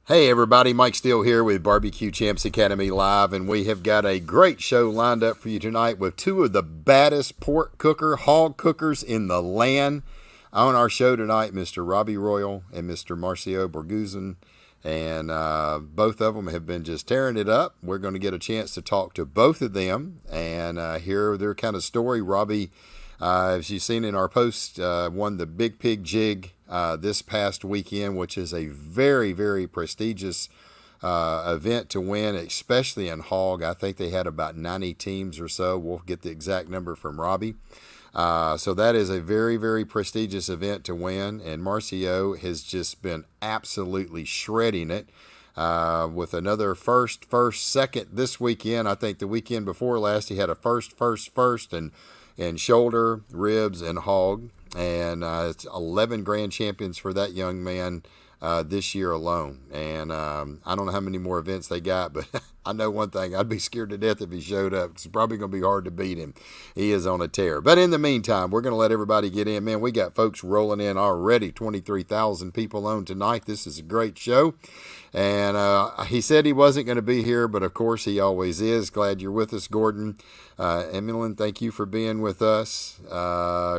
Hey everybody, Mike Steele here with Barbecue Champs Academy Live, and we have got a great show lined up for you tonight with two of the baddest hog cookers in the land. On our show tonight, Mr. Robby Royal and Mr. Marcio Borguezan, and both of them have been just tearing it up. We're going to get a chance to talk to both of them and hear their kind of story. Robby, as you've seen in our post, won the Big Pig Jig this past weekend, which is a very, very prestigious event to win, especially in hog. I think they had about 90 teams or so. We'll get the exact number from Robby. So that is a very, very prestigious event to win, and Marcio has just been absolutely shredding it with another first, second this weekend. I think the weekend before last he had a first, and shoulder, ribs, and hog. And it's 11 grand champions for that young man this year alone. And I don't know how many more events they got, but I know one thing. I'd be scared to death if he showed up. It's probably going to be hard to beat him. He is on a tear. But in the meantime, we're going to let everybody get in. Man, we got folks rolling in already. 23,000 people on tonight. This is a great show. And he said he wasn't going to be here, but of course he always is. Glad you're with us, Gordon. Emily, thank you for being with us.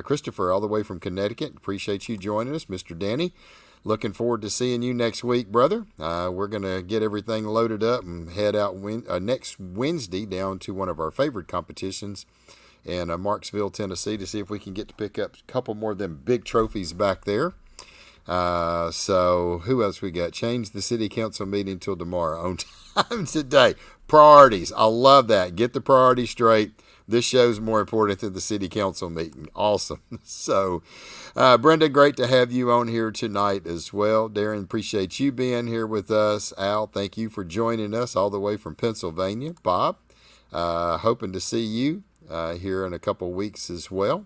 Christopher, all the way from Connecticut. Appreciate you joining us. Mr. Danny, looking forward to seeing you next week, brother. We're going to get everything loaded up and head out next Wednesday down to one of our favorite competitions in Marksville, Tennessee, to see if we can get to pick up a couple more of them big trophies back there. So who else we got? Change the city council meeting till tomorrow on time today. Priorities. I love that. Get the priorities straight. This show's more important than the city council meeting. Awesome. So, Brenda, great to have you on here tonight as well. Darren, appreciate you being here with us. Al, thank you for joining us all the way from Pennsylvania. Bob, hoping to see you here in a couple weeks as well.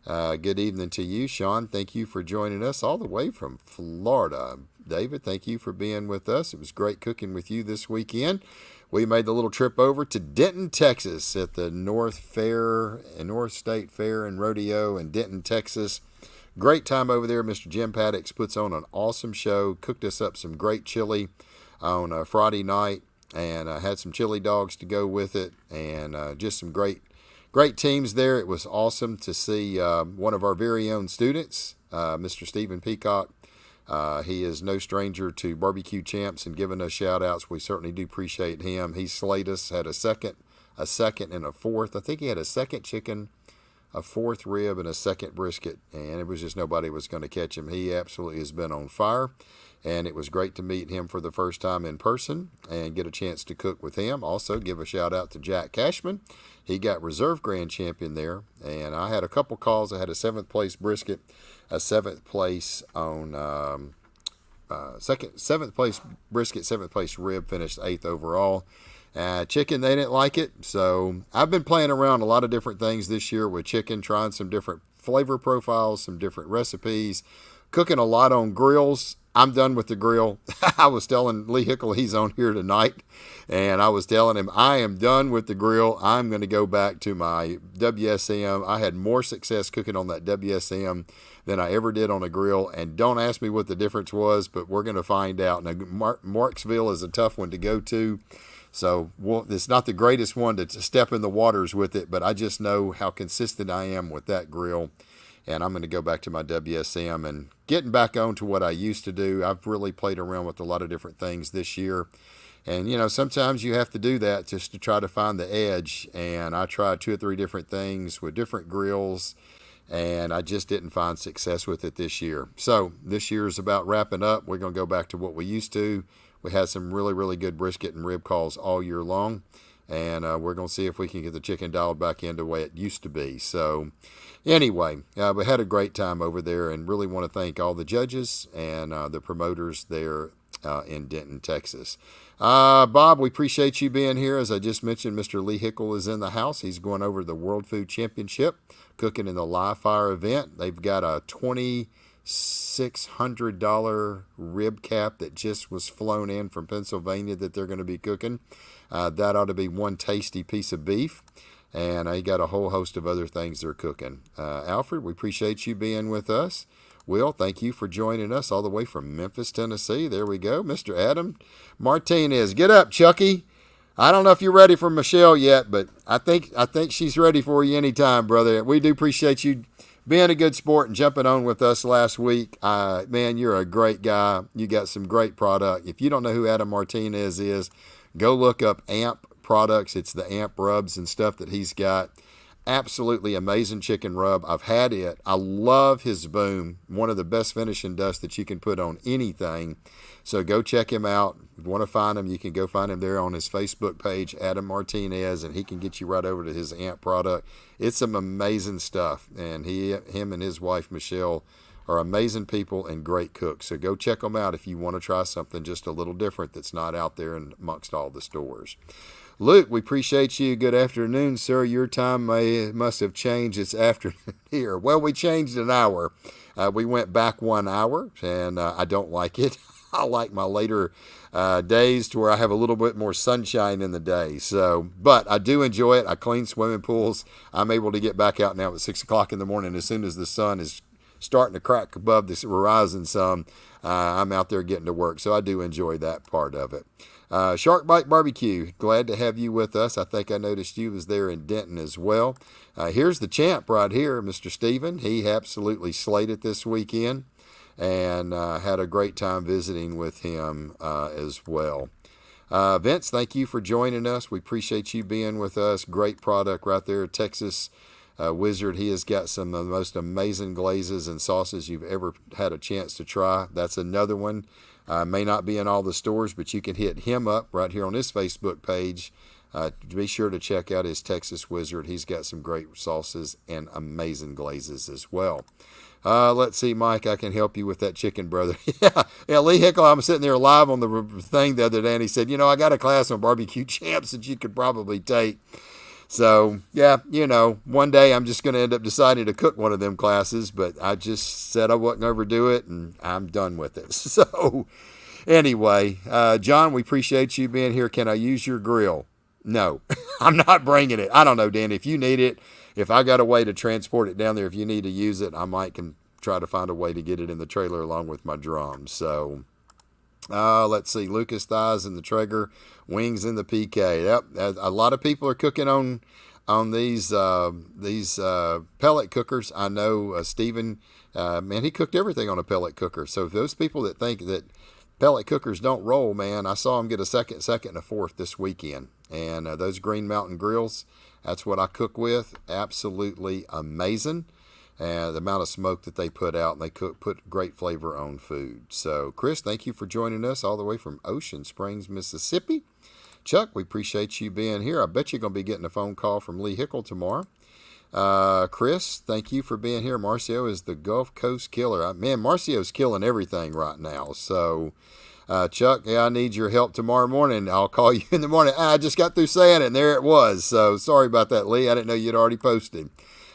Good evening to you. Sean, thank you for joining us all the way from Florida. David, thank you for being with us. It was great cooking with you this weekend. We made the little trip over to Denton, Texas at the North State Fair and Rodeo in Denton, Texas. Great time over there. Mr. Jim Paddocks puts on an awesome show, cooked us up some great chili on Friday night, and had some chili dogs to go with it, and just some great teams there. It was awesome to see one of our very own students, Mr. Stephen Peacock. He is no stranger to Barbecue Champs and giving us shout outs. We certainly do appreciate him. He slayed us, had a second, and a fourth. I think he had a second chicken, a fourth rib, and a second brisket, and it was just nobody was going to catch him. He absolutely has been on fire, and it was great to meet him for the first time in person and get a chance to cook with him. Also, give a shout out to Jack Cashman. He got reserve grand champion there, and I had a couple calls. I had a 7th place brisket, a 7th place on 7th place brisket, 7th place rib, finished 8th overall. Chicken, they didn't like it, so I've been playing around a lot of different things this year with chicken, trying some different flavor profiles, some different recipes, cooking a lot on grills. I'm done with the grill. I was telling Lee Hickle, he's on here tonight, and I was telling him I am done with the grill. I'm going to go back to my WSM. I had more success cooking on that WSM than I ever did on a grill, and don't ask me what the difference was, but we're going to find out. Now, Marksville is a tough one to go to, so it's not the greatest one to step in the waters with it, but I just know how consistent I am with that grill. And I'm going to go back to my WSM and getting back on to what I used to do. I've really played around with a lot of different things this year. And, sometimes you have to do that just to try to find the edge. And I tried 2 or 3 different things with different grills, and I just didn't find success with it this year. So this year is about wrapping up. We're going to go back to what we used to. We had some really, really good brisket and rib calls all year long. And we're going to see if we can get the chicken dialed back in the way it used to be. So anyway, we had a great time over there, and really want to thank all the judges and the promoters there in Denton, Texas. Bob, we appreciate you being here. As I just mentioned, Mr. Lee Hickle is in the house. He's going over the World Food Championship, cooking in the live fire event. They've got a $2,600 rib cap that just was flown in from Pennsylvania that they're going to be cooking. That ought to be one tasty piece of beef. And I got a whole host of other things they're cooking. Alfred, we appreciate you being with us. Will, thank you for joining us all the way from Memphis, Tennessee. There we go. Mr. Adam Martinez. Get up, Chucky. I don't know if you're ready for Michelle yet, but I think she's ready for you anytime, brother. We do appreciate you being a good sport and jumping on with us last week. Man, you're a great guy. You got some great product. If you don't know who Adam Martinez is, go look up AMP products. It's the AMP rubs and stuff that he's got. Absolutely amazing chicken rub. I've had it. I love his boom. One of the best finishing dust that you can put on anything. So go check him out. If you want to find him, you can go find him there on his Facebook page, Adam Martinez, and he can get you right over to his AMP product. It's some amazing stuff. And him and his wife, Michelle, are amazing people and great cooks. So go check them out if you want to try something just a little different that's not out there and amongst all the stores. Luke, we appreciate you. Good afternoon, sir. Your time must have changed. It's afternoon here. Well, we changed an hour. We went back 1 hour, and I don't like it. I like my later days to where I have a little bit more sunshine in the day. So, but I do enjoy it. I clean swimming pools. I'm able to get back out now at 6 o'clock in the morning. As soon as the sun is starting to crack above the horizon some, I'm out there getting to work. So I do enjoy that part of it. Shark Bite Barbecue, glad to have you with us. I think I noticed you was there in Denton as well. Here's the champ right here, Mr. Steven. He absolutely slayed it this weekend and had a great time visiting with him as well. Vince, thank you for joining us. We appreciate you being with us. Great product right there, Texas Wizard. He has got some of the most amazing glazes and sauces you've ever had a chance to try. That's another one. May not be in all the stores, but you can hit him up right here on his Facebook page. Be sure to check out his Texas Wizard. He's got some great sauces and amazing glazes as well. Let's see, Mike, I can help you with that chicken, brother. Yeah, Lee Hickle, I'm sitting there live on the thing the other day, and he said, I got a class on barbecue champs that you could probably take. So, yeah, one day I'm just going to end up deciding to cook one of them classes, but I just said I wasn't going to overdo it, and I'm done with it. So, anyway, John, we appreciate you being here. Can I use your grill? No, I'm not bringing it. I don't know, Dan, if you need it, if I got a way to transport it down there, if you need to use it, I might can try to find a way to get it in the trailer along with my drums. So, let's see, Lucas thighs in the Traeger, wings in the PK. Yep, a lot of people are cooking on these pellet cookers. I know Steven, man, he cooked everything on a pellet cooker. So those people that think that pellet cookers don't roll, man, I saw him get a second, and a fourth this weekend. And those Green Mountain grills, that's what I cook with. Absolutely amazing. The amount of smoke that they put out, and they put great flavor on food. So, Chris, thank you for joining us all the way from Ocean Springs, Mississippi. Chuck, we appreciate you being here. I bet you're going to be getting a phone call from Lee Hickle tomorrow. Chris, thank you for being here. Marcio is the Gulf Coast killer. Man, Marcio's killing everything right now. So, Chuck, yeah, I need your help tomorrow morning. I'll call you in the morning. I just got through saying it, and there it was. So, sorry about that, Lee. I didn't know you'd already posted.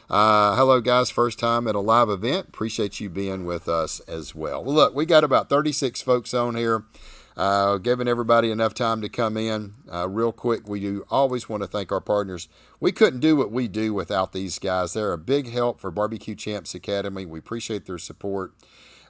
Hello, guys. First time at a live event. Appreciate you being with us as well. Well, look, we got about 36 folks on here, giving everybody enough time to come in. Real quick, we do always want to thank our partners. We couldn't do what we do without these guys. They're a big help for Barbecue Champs Academy. We appreciate their support.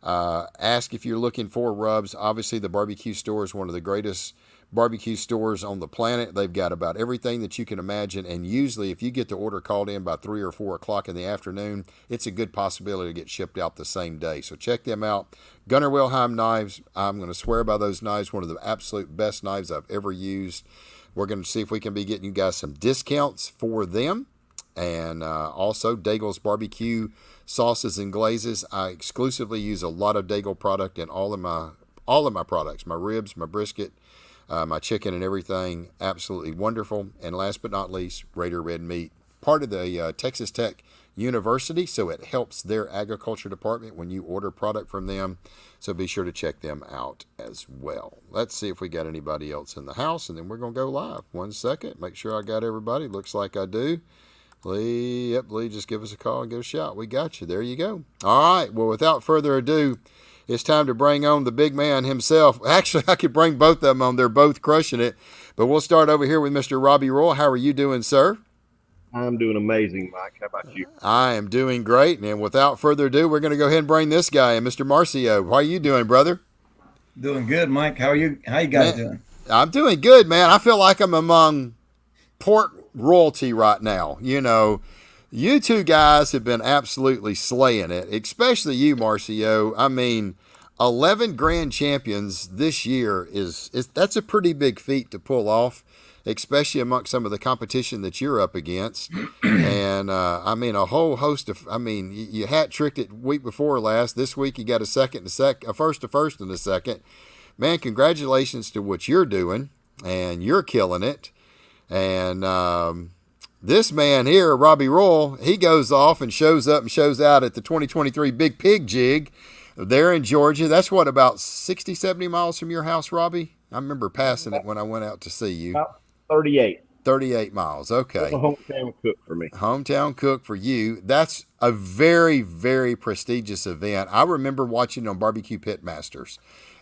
Ask if you're looking for rubs. Obviously, the barbecue store is one of the greatest barbecue stores on the planet. They've got about everything that you can imagine, and usually if you get the order called in by 3 or 4 o'clock in the afternoon, it's a good possibility to get shipped out the same day. So check them out. Gunnar Wilhelm knives, I'm going to swear by those knives, one of the absolute best knives I've ever used. We're going to see if we can be getting you guys some discounts for them. And also Daigle's barbecue sauces and glazes. I exclusively use a lot of Daigle product in all of my products, my ribs, my brisket, my chicken and everything. Absolutely wonderful. And last but not least, Raider Red Meat, part of the Texas Tech University, so it helps their agriculture department when you order product from them. So be sure to check them out as well. Let's see if we got anybody else in the house, and then we're going to go live. 1 second. Make sure I got everybody. Looks like I do. Lee, yep, Lee, just give us a call and get a shot. We got you. There you go. All right. Well, without further ado, it's time to bring on the big man himself. Actually, I could bring both of them on. They're both crushing it. But we'll start over here with Mr. Robby Royal. How are you doing, sir? I'm doing amazing, Mike. How about you? I am doing great, and without further ado, we're going to go ahead and bring this guy in, Mr. Marcio. How are you doing, brother? Doing good, Mike. How are you? How you guys Man, doing? I'm doing good, man. I feel like I'm among pork royalty right now. You two guys have been absolutely slaying it, especially you, Marcio. I mean, 11 grand champions this year is that's a pretty big feat to pull off, especially amongst some of the competition that you're up against. And I mean, a whole host of. I mean, you hat tricked it week before last. This week you got a first to first, and a second. Man, congratulations to what you're doing, and you're killing it. And this man here, Robby Royal, he goes off and shows up and shows out at the 2023 Big Pig Jig there in Georgia. That's what, about 60, 70 miles from your house, Robbie? I remember passing it when I went out to see you. About 38. 38 miles. That's a Okay. hometown cook for me. Hometown cook for you. That's a very, very prestigious event. I remember watching it on Barbecue Pit Masters.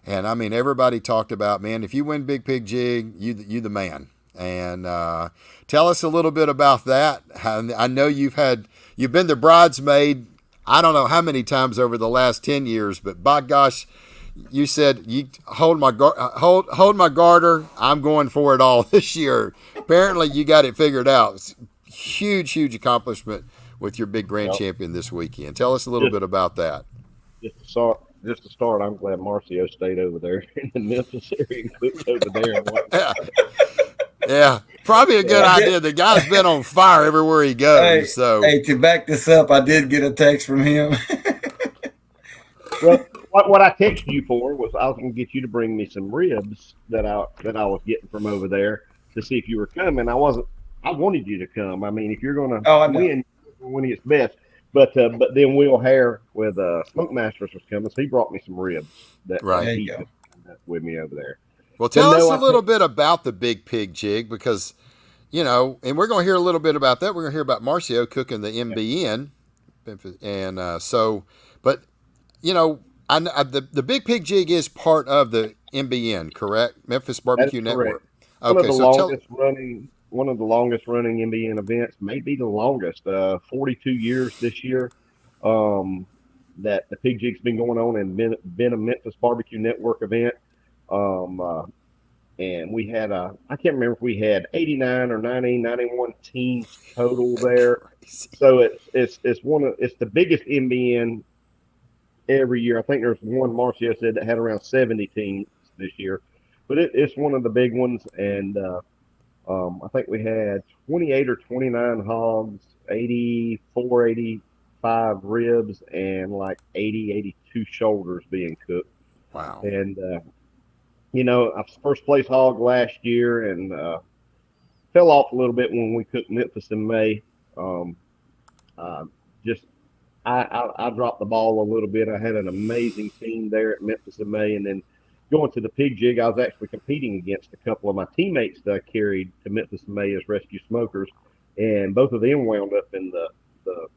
And I mean, everybody talked about, man, if you win Big Pig Jig, you the man. And tell us a little bit about that. I know you've been the bridesmaid. I don't know how many times over the last 10 years, but by gosh, you said you hold my garter. I'm going for it all this year. Apparently, you got it figured out. It's huge accomplishment with your big grand Well, champion this weekend. Tell us a little just bit about that. just to start, I'm glad Marcio stayed over there in the Memphis area and cooked over there and whatnot. Yeah, yeah, probably a good Yeah. I did. idea. The guy's been on fire everywhere he Hey, goes. So hey, to back this up, I did get a text from him. Well, what I texted you for was I was going to get you to bring me some ribs that I was getting from over there to see if you were coming. I wasn't. I wanted you to come. I mean, if you're going to Oh, I know. win, when it's best. But then Will Hare with Smoke Masters was coming, so he brought me some ribs that right. There you he go. took with me over there. Well, But tell us no, a I little think bit about the Big Pig Jig because, and we're going to hear a little bit about that. We're going to hear about Marcio cooking the MBN. And but, you know, the Big Pig Jig is part of the MBN, correct? Memphis that is Barbecue correct. Network. Okay, so tell, One of the longest running NBN events, maybe the longest. 42 years this year. Um, that the Pig Jig's been going on and been a Memphis Barbecue Network event. Um, uh, and we had I can't remember if we had 89 or 90, 91 teams total there. crazy. So it's the biggest NBN every year. I think there's one Marcia said that had around 70 teams this year, but it's one of the big ones. And I think we had 28 or 29 hogs, 84, 85 ribs, and like 80, 82 shoulders being cooked. Wow. And I was first place hog last year and fell off a little bit when we cooked Memphis in May. Um, uh, just I dropped the ball a little bit. I had an amazing team there at Memphis in May, and then going to the Pig Jig, I was actually competing against a couple of my teammates that I carried to Memphis in May as rescue smokers, and both of them wound up in the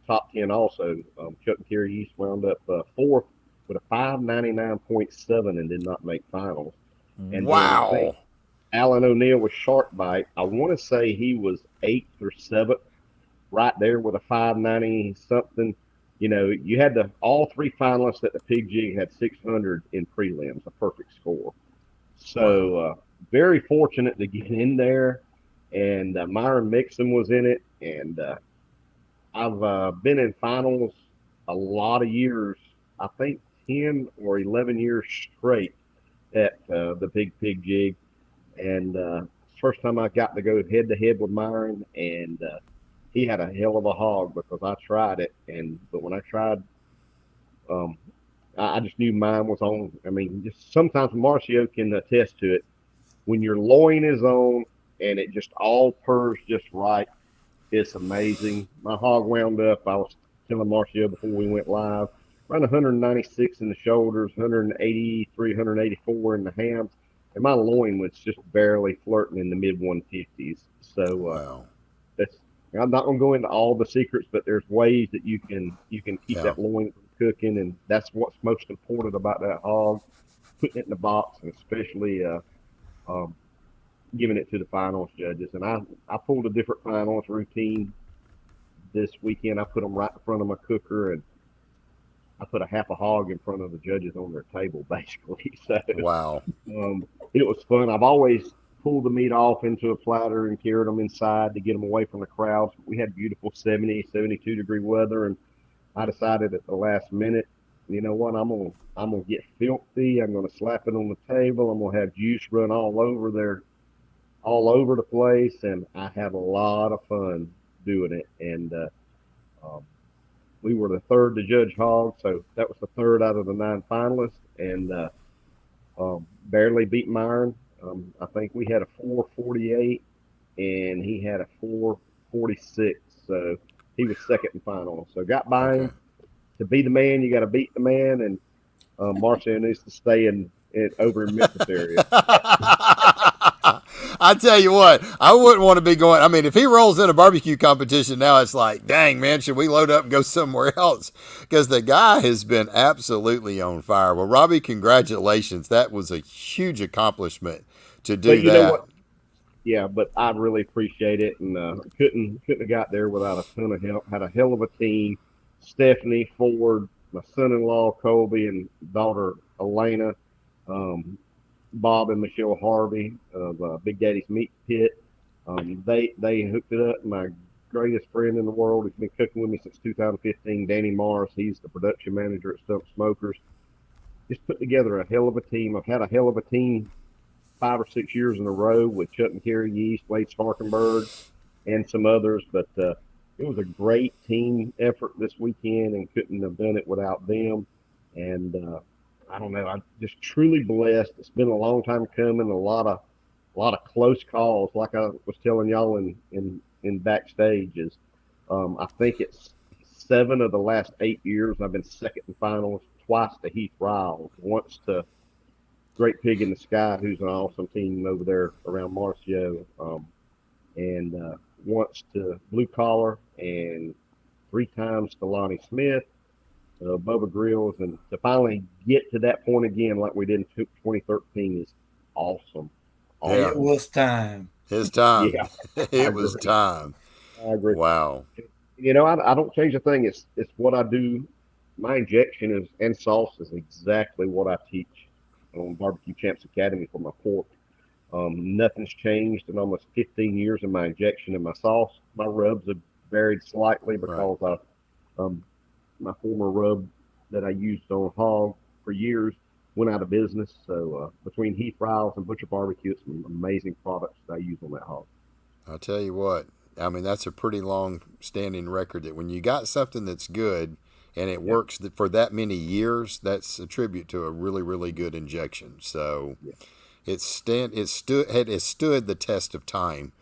top 10 also. Chuck and Kerry East wound up fourth with a 599.7 and did not make finals. And then I think Wow. Alan O'Neill with Shark Bite. I want to say he was eighth or seventh, right there with a 590 something. You had the all three finalists at the Pig Jig had 600 in prelims, a perfect score. Wow. So very fortunate to get in there. And Myron Mixon was in it, and I've been in finals a lot of years. I think 10 or 11 years straight at the Big Pig Jig, and first time I got to go head to head with Myron, and he had a hell of a hog because I tried it, and but when I tried, um, I just knew mine was on. I mean, just sometimes Marcio can attest to it. When your loin is on and it just all purrs just right, it's amazing. My hog wound up. I was telling Marcio before we went live, around 196 in the shoulders, 183, 184 in the hams, and my loin was just barely flirting in the mid 150s. So Wow. that's I'm not gonna go into all the secrets, but there's ways that you can keep Yeah. that loin from cooking, and that's what's most important about that hog. Putting it in the box, and especially um, giving it to the finals judges. And I pulled a different finals routine this weekend. I put them right in front of my cooker, and I put a half a hog in front of the judges on their table, basically. So Wow. it was fun. I've always pulled the meat off into a platter and carried them inside to get them away from the crowds. We had beautiful 70, 72-degree weather, and I decided at the last minute, you know what, I'm gonna get filthy. I'm gonna slap it on the table. I'm gonna have juice run all over there, all over the place, and I had a lot of fun doing it. And um, we were the third to judge hog, so that was the third out of the 9 finalists, and barely beat Myron. I think we had a 448, and he had a 446, so he was second and final. So got by Okay. him. To be the man, you got to beat the man, and Marcio needs to stay in over in Memphis area. I tell you what, I wouldn't want to be going. I mean, if he rolls in a barbecue competition now, it's like, dang, man, should we load up and go somewhere else? Because the guy has been absolutely on fire. Well, Robbie, congratulations. That was a huge accomplishment to But do you know that. what? Yeah, but I really appreciate it, and couldn't have got there without a ton of help. Had a hell of a team. Stephanie Ford, my son-in-law Colby, and daughter Elena, um, Bob and Michelle Harvey of Big Daddy's Meat Pit. They hooked it up. My greatest friend in the world, who's been cooking with me since 2015, Danny Morris. He's the production manager at Stump Smokers. Just put together a hell of a team. I've had a hell of a team 5 or 6 years in a row with Chuck and Kerry Yeast, Wade Sparkenberg, and some others. But it was a great team effort this weekend, and couldn't have done it without them. And I don't know, I'm just truly blessed. It's been a long time coming. A lot of close calls. Like I was telling y'all in backstage, is I think it's 7 of the last 8 years I've been second in finals, twice to Heath Riles, once to Great Pig in the Sky, who's an awesome team over there around Marcio, and once to Blue Collar, and 3 times to Lonnie Smith, Bubba Grills, and to finally get to that point again, like we did in 2013, is awesome. Yeah, It Awesome. was time. his time. Yeah, I It was agree. time. I agree. Wow. You know, I don't change a thing. It's what I do. My injection is and sauce is exactly what I teach on Barbecue Champs Academy for my pork. Nothing's changed in almost 15 years in my injection and my sauce. My rubs have varied slightly Right. because my former rub that I used on hog for years went out of business. So between Heath Riles and Butcher Barbecue, it's some amazing products that I use on that hog. I'll tell you what. I mean, that's a pretty long standing record that when you got something that's good and it Yeah, works for that many years, that's a tribute to a really, really good injection. So yeah. it stood the test of time.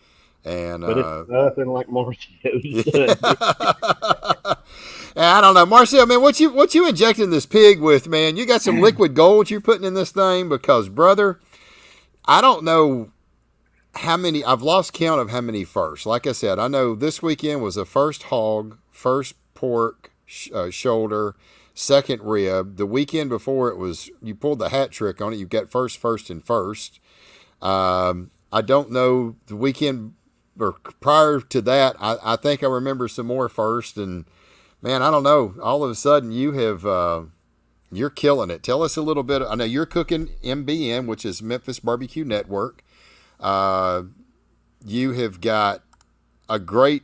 And But it's nothing like Marcio's done. I don't know, Marcel, man, what you injecting this pig with, man? You got some liquid gold you're putting in this thing because, brother, I don't know how many. I've lost count of how many first. Like I said, I know this weekend was the first hog, first pork, shoulder, second rib. The weekend before it was you pulled the hat trick on it. You got first, first, and first. I don't know the weekend or prior to that. I think I remember some more first, and man, I don't know. All of a sudden, you're killing it. Tell us a little bit. I know you're cooking MBN, which is Memphis Barbecue Network. Uh, you have got a great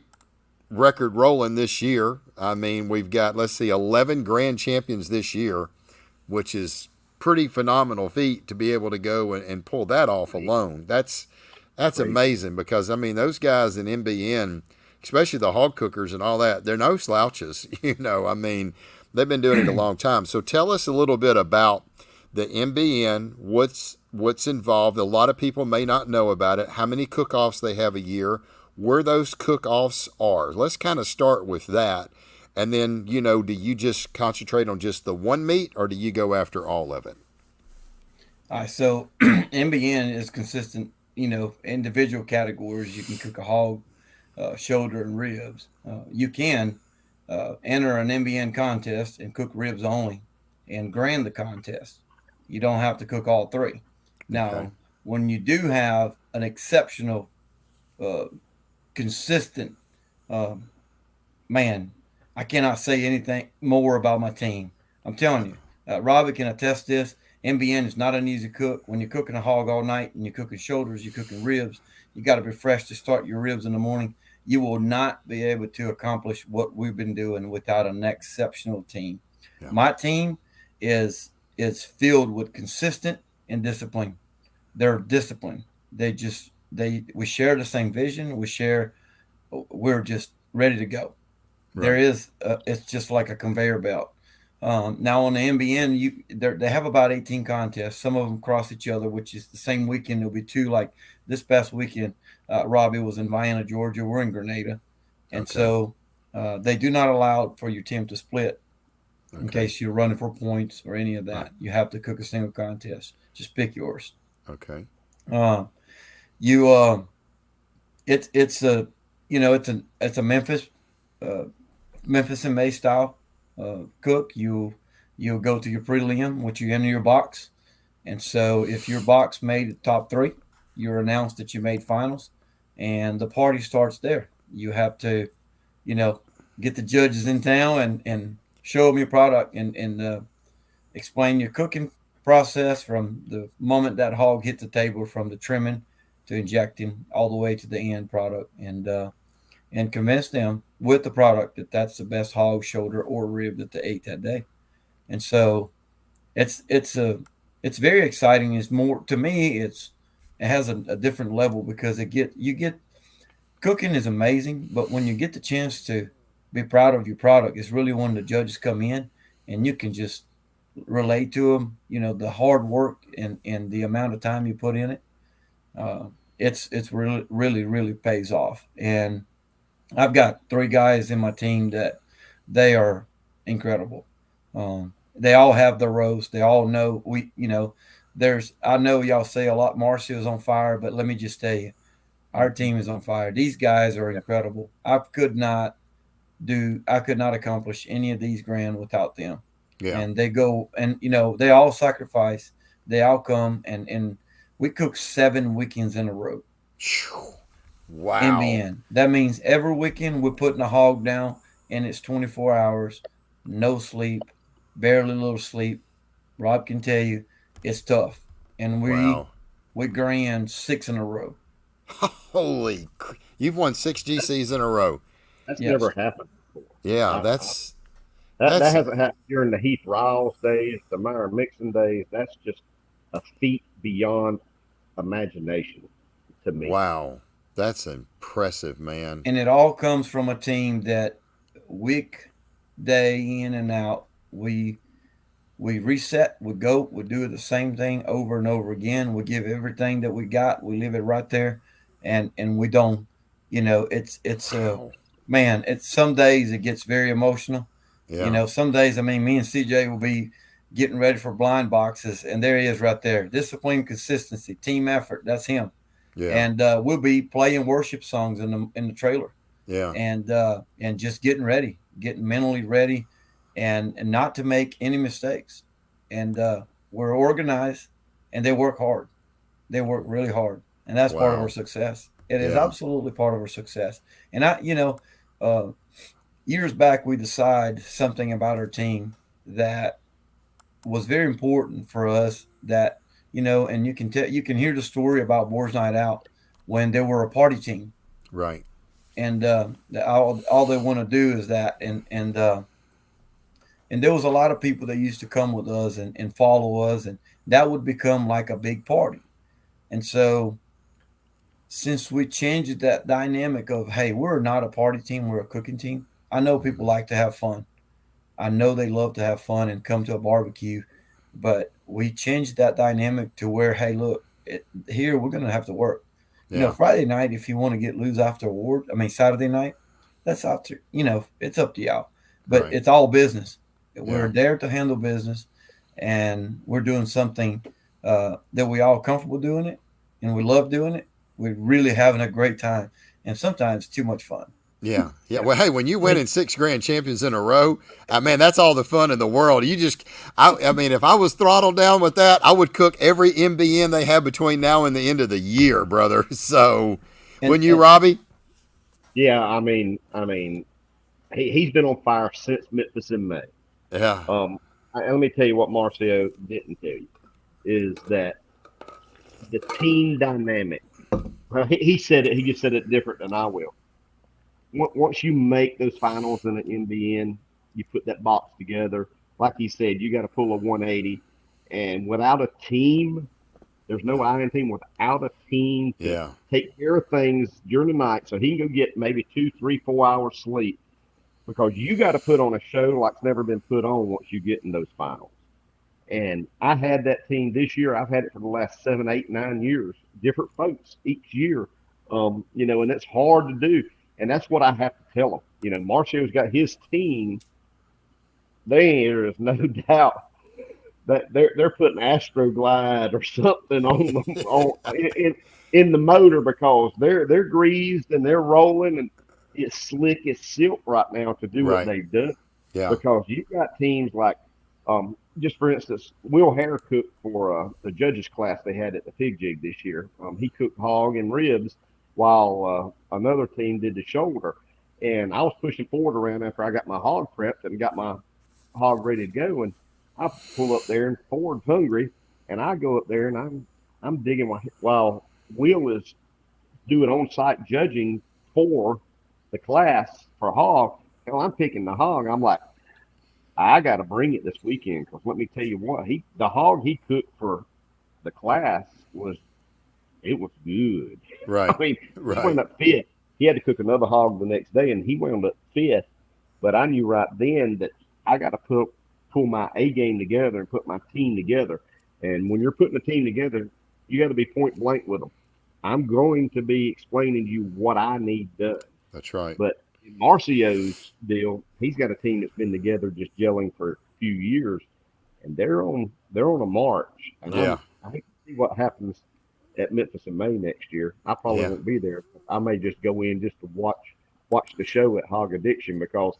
record rolling this year. I mean, we've got, let's see, 11 grand champions this year, which is pretty phenomenal feat to be able to go and pull that off Crazy, alone. That's crazy. amazing because I mean those guys in MBN, especially the hog cookers and all that, they're no slouches. I mean they've been doing it a long time. So tell us a little bit about the MBN, what's involved. A lot of people may not know about it. How many cook-offs they have a year, where those cook-offs are. Let's kind of start with that. And then, do you just concentrate on just the one meat or do you go after all of it? All right, so MBN is consistent. Individual categories. You can cook a hog, shoulder, and ribs. You can enter an MBN contest and cook ribs only, and grand the contest. You don't have to cook all three. Okay. Now, when you do have an exceptional, uh, consistent uh, man, I cannot say anything more about my team. I'm telling you, Robby can attest this. MBN is not an easy cook. When you're cooking a hog all night and you're cooking shoulders, you're cooking ribs, you got to be fresh to start your ribs in the morning. You will not be able to accomplish what we've been doing without an exceptional team. Yeah. My team is filled with consistent and discipline. They're disciplined. They we share the same vision. We're just ready to go. There Right. is it's just like a conveyor belt. Now on the NBN, they have about 18 contests. Some of them cross each other, which is the same weekend. There'll be two. Like this past weekend, Robby was in Vienna, Georgia. We're in Grenada, and Okay. so they do not allow for your team to split in Okay. case you're running for points or any of Right. that. You have to cook a single contest. Just pick yours. Okay. Uh, you it's a it's a uh, Memphis and May style cook. You'll go to your prelim, which you enter your box, and so if your box made the top three, you're announced that you made finals, and the party starts there. You have to, you know, get the judges in town and show them your product and explain your cooking process from the moment that hog hits the table, from the trimming to injecting, all the way to the end product, and convince them with the product that that's the best hog, shoulder, or rib that they ate that day. And so it's very exciting. It's more to me. It has a different level because you get cooking is amazing, but when you get the chance to be proud of your product, it's really when the judges come in and you can just relate to them. You know the hard work and the amount of time you put in it. Uh, it's really pays off. And I've got three guys in my team that they are incredible. They all have their roles. They all know there's. I know y'all say a lot. Marcio's on fire, but let me just tell you, our team is on fire. These guys are Yeah. incredible. I could not accomplish any of these grand without them. Yeah. And they go and they all sacrifice. They all come and we cook 7 weekends in a row. Phew. Wow. NBN. That means every weekend we're putting a hog down and it's 24 hours, no sleep, barely little sleep. Rob can tell you it's tough. And Wow. we grand 6 in a row. You've won 6 GCs in a row. That's never Yes. happened before. Yeah, I, that that's hasn't happened during the Heath Riles days, the Myron Mixon days. That's just a feat beyond imagination to me. wow. That's impressive, man. And it all comes from a team that week, day in and out, we reset, we go, we do the same thing over and over again. We give everything that we got, we leave it right there, and we don't, it's Wow. man, it's some days it gets very emotional. Yeah. Some days, I mean, me and CJ will be getting ready for blind boxes, and there he is right there. Discipline, consistency, team effort. That's him. Yeah. And we'll be playing worship songs in the trailer, Yeah. and just getting ready, getting mentally ready, and not to make any mistakes. And we're organized, and they work hard. They work really hard, and that's part of our Wow. success. It is Yeah. absolutely part of our success. And uh, years back, we decided something about our team that was very important for us. That and you can hear the story about Boars Night Out when they were a party team, Right. and all they want to do is that, and there was a lot of people that used to come with us and follow us, and that would become like a big party. And so since we changed that dynamic of, hey, we're not a party team, we're a cooking team. I know people like to have fun. I know they love to have fun and come to a barbecue, but we changed that dynamic to where, hey, look, here we're going to have to work. Yeah. Friday night, if you want to get loose after award, I mean, Saturday night, that's up to, it's up to y'all. But Right. it's all business. Yeah. We're there to handle business, and we're doing something that we all comfortable doing it, and we love doing it. We're really having a great time, and sometimes too much fun. Yeah. Yeah. Well, hey, when you win in 6 grand champions in a row, man, that's all the fun in the world. I mean, if I was throttled down with that, I would cook every MBN they have between now and the end of the year, brother. So, And, when you, and Robbie? Yeah, I mean, he's been on fire since Memphis in May. Yeah. Let me tell you what Marcio didn't tell you is that the team dynamic. Well, he said it. He just said it different than I will. Once you make those finals in the NBN, you put that box together. Like he said, you got to pull a 180, and without a team, there's no Iron team without a team to Yeah. take care of things during the night, so he can go get maybe 2, 3, 4 hours sleep. Because you got to put on a show like's never been put on once you get in those finals. And I had that team this year. I've had it for the last 7, 8, 9 years. Different folks each year, and that's hard to do. And that's what I have to tell them. Marcio's got his team. There is no doubt that they're putting Astroglide or something on them in the motor because they're greased and they're rolling and it's slick as silk right now to do what they've done. Yeah. Because you've got teams like, just for instance, Will Hare cooked for the judges class they had at the Pig Jig this year. He cooked hog and ribs while another team did the shoulder. And I was pushing forward around after I got my hog prepped and got my hog ready to go. And I pull up there and Ford's hungry. And I go up there and I'm digging while Will is doing on-site judging for the class for hog. And I'm picking the hog. I'm like, I got to bring it this weekend because let me tell you what, the hog he cooked for the class was good. Right. I mean, he wound up fifth. He had to cook another hog the next day, and he wound up fifth. But I knew right then that I got to pull my A game together and put my team together. And when you're putting a team together, you got to be point blank with them. I'm going to be explaining to you what I need done. That's right. But in Marcio's deal, he's got a team that's been together just gelling for a few years, and they're on a march. And I hate to see what happens at Memphis in May next year. I probably won't be there. I may just go in just to watch the show at Hog Addiction because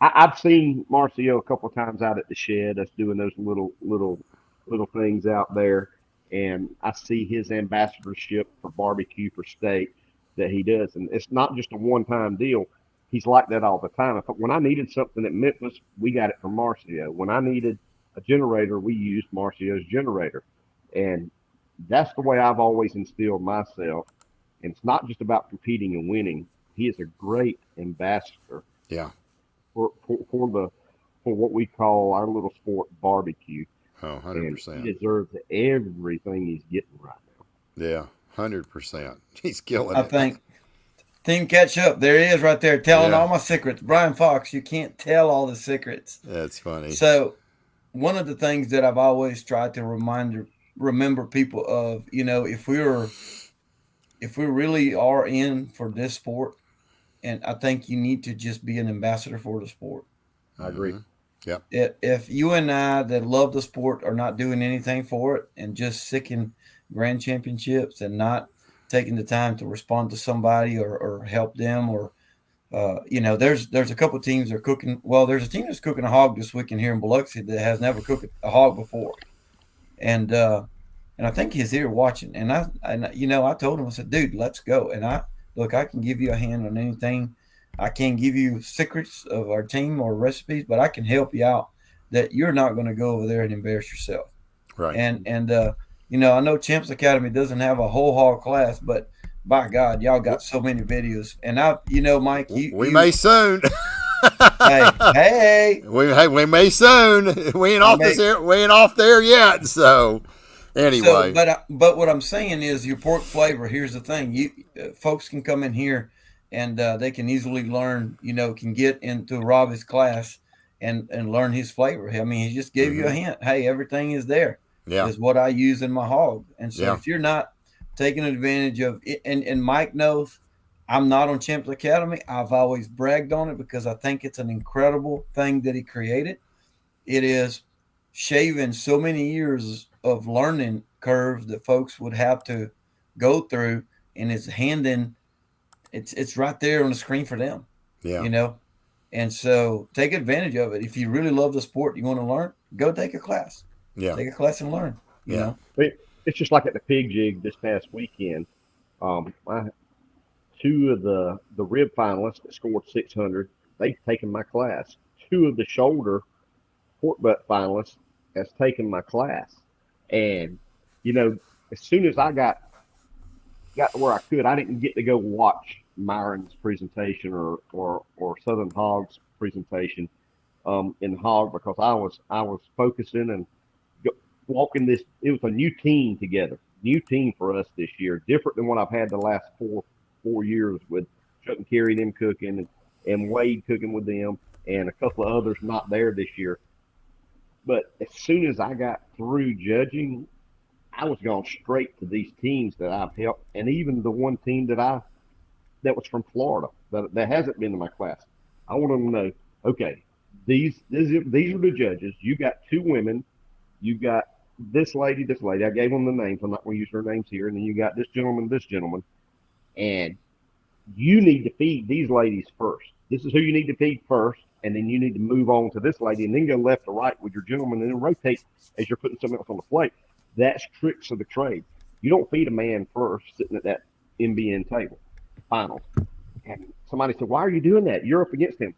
I've seen Marcio a couple of times out at the shed. Us doing those little things out there, and I see his ambassadorship for barbecue for steak that he does, and it's not just a one-time deal. He's like that all the time. When I needed something at Memphis, we got it from Marcio. When I needed a generator, we used Marcio's generator, and that's the way I've always instilled myself. And it's not just about competing and winning. He is a great ambassador. Yeah. For what we call our little sport, barbecue. Oh, 100%. And he deserves everything he's getting right now. Yeah, 100%. He's killing I it. think Team Catch Up, there he is right there telling all my secrets. Brian Fox, you can't tell all the secrets. That's funny. So one of the things that I've always tried to remember people of, if we really are in for this sport, and I think you need to just be an ambassador for the sport. I agree. Yep. If you and I that love the sport are not doing anything for it and just seeking grand championships and not taking the time to respond to somebody or help them or there's a couple of teams that are cooking. Well, there's a team that's cooking a hog this weekend here in Biloxi that has never cooked a hog before, and I think he's here watching. And I told him, I said, dude, let's go. And I can give you a hand on anything. I can't give you secrets of our team or recipes, but I can help you out that you're not going to go over there and embarrass yourself. Right. And I know Champs Academy doesn't have a whole hog class, but by God, y'all got so many videos. And Mike, we may soon. hey, we may soon. We ain't off there yet. So anyway, but what I'm saying is your pork flavor. Here's the thing: folks can come in here and they can easily learn. Can get into Robby's class and learn his flavor. I mean, he just gave you a hint. Hey, everything is there. Yeah, is what I use in my hog. And so if you're not taking advantage of it, and Mike knows I'm not on Champs Academy. I've always bragged on it because I think it's an incredible thing that he created. It is shaving so many years of learning curve that folks would have to go through, and it's it's right there on the screen for them. Yeah. And so take advantage of it. If you really love the sport, you want to learn, go take a class. Yeah. Take a class and learn. You know? It's just like at the Pig Jig this past weekend. 2 2 of the rib finalists that scored 600, they've taken my class. 2 of the shoulder pork butt finalists has taken my class. And, as soon as I got to where I could, I didn't get to go watch Myron's presentation or Southern Hog's presentation in Hog, because I was focusing and walking this. It was a new team together, new team for us this year, different than what I've had the last four years with Chuck and Kerry them cooking and Wade cooking with them and a couple of others not there this year. But as soon as I got through judging, I was going straight to these teams that I've helped, and even the one team that was from Florida that hasn't been to my class. I want them to know, okay, these are the judges. You got 2 women. You got this lady. I gave them the names. I'm not going to use their names here. And then you got this gentleman, and you need to feed these ladies first. This is who you need to feed first, and then you need to move on to this lady, and then go left to right with your gentleman, and then rotate as you're putting something else on the plate. That's tricks of the trade. You don't feed a man first sitting at that MBN table, finals. And somebody said, "Why are you doing that? You're up against him."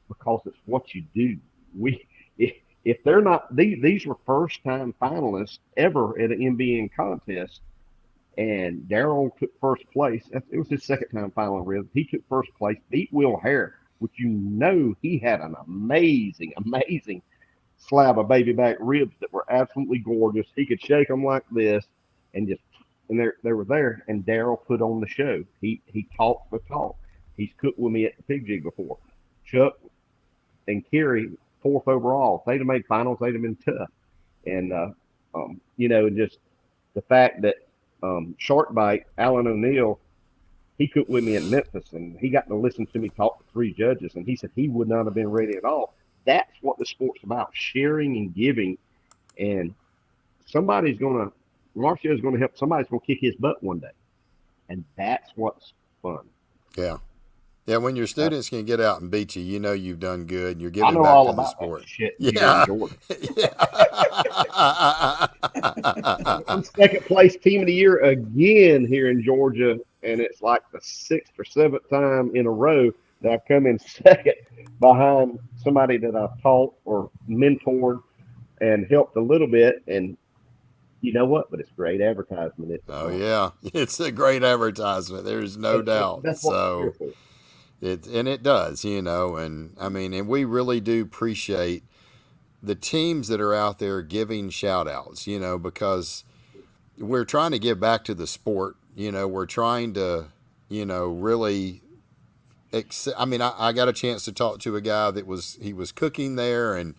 Because it's what you do. If they're not, these were first-time finalists ever at an MBN contest, and Daryl took first place. It was his second time filing ribs. He took first place, beat Will Hare, which he had an amazing slab of baby back ribs that were absolutely gorgeous. He could shake them like this, and they were there. And Daryl put on the show. He talked the talk. He's cooked with me at the Pig Jig before. Chuck and Kerry, 4th overall. If they'd have made finals, they'd have been tough. And just the fact that Shark Bite, Alan O'Neill, he cooked with me in Memphis, and he got to listen to me talk to 3 judges, and he said he would not have been ready at all. That's what the sport's about, sharing and giving. And Marcio's going to help. Somebody's going to kick his butt one day. And that's what's fun. Yeah. Yeah, when your students can get out and beat you, you've done good. You're I giving know back all to the about sport. that shit. Yeah. I'm second place team of the year again here in Georgia, and it's like the 6th or 7th time in a row that I've come in second behind somebody that I've taught or mentored and helped a little bit. And you know what? But it's great advertisement. It's a great advertisement. There's no doubt. That's what I'm here for. It does, and I mean, and we really do appreciate the teams that are out there giving shout outs, because we're trying to give back to the sport. We're trying to, really. I got a chance to talk to a guy that was cooking there, and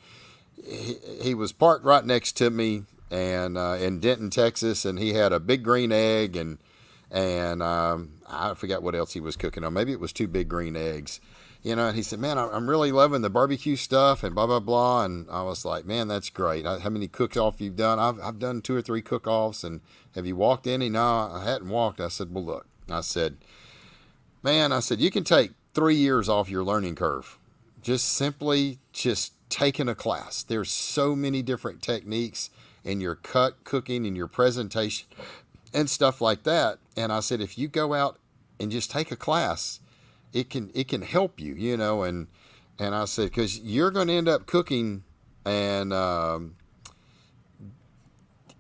he was parked right next to me, and in Denton, Texas, and he had a big green egg and I forgot what else he was cooking on. Maybe it was 2 big green eggs. And he said, "Man, I'm really loving the barbecue stuff and blah, blah, blah." And I was like, "Man, that's great. How many cook-off you've done?" I've done 2 or 3 cook-offs. "And have you walked any?" "No, I hadn't walked." I said, "Well, look," I said, "you can take 3 years off your learning curve. Just taking a class. There's so many different techniques in your cooking and your presentation and stuff like that." And I said, if you go out and just take a class, it can help you, and I said, because you're going to end up cooking, and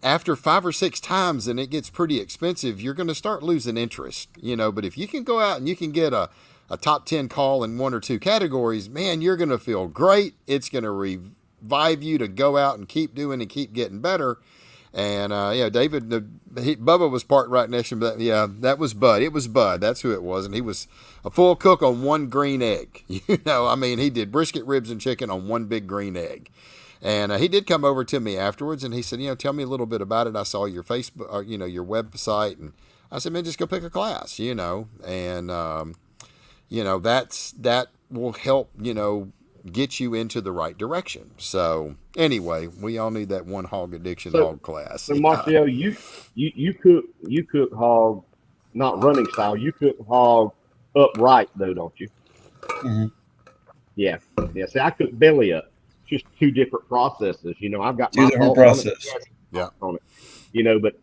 after 5 or 6 times, and it gets pretty expensive, you're going to start losing interest, but if you can go out and you can get a top 10 call in 1 or 2 categories, man, you're going to feel great. It's going to revive you to go out and keep doing and keep getting better. And Bubba was parked right next to him. But yeah, that was Bud. It was Bud. That's who it was. And he was a full cook on 1 green egg. He did brisket, ribs, and chicken on 1 big green egg. And he did come over to me afterwards, and he said, "Tell me a little bit about it. I saw your Facebook, or, your website." And I said, "Man, just go pick a class, and that will help, get you into the right direction." So anyway, we all need that one hog addiction hog class. So Marcio, you cook hog, not running style. You cook hog upright though, don't you? Mm-hmm. Yeah. See, I cook belly up. It's just 2 different processes. I've got 2 different processes. On it. But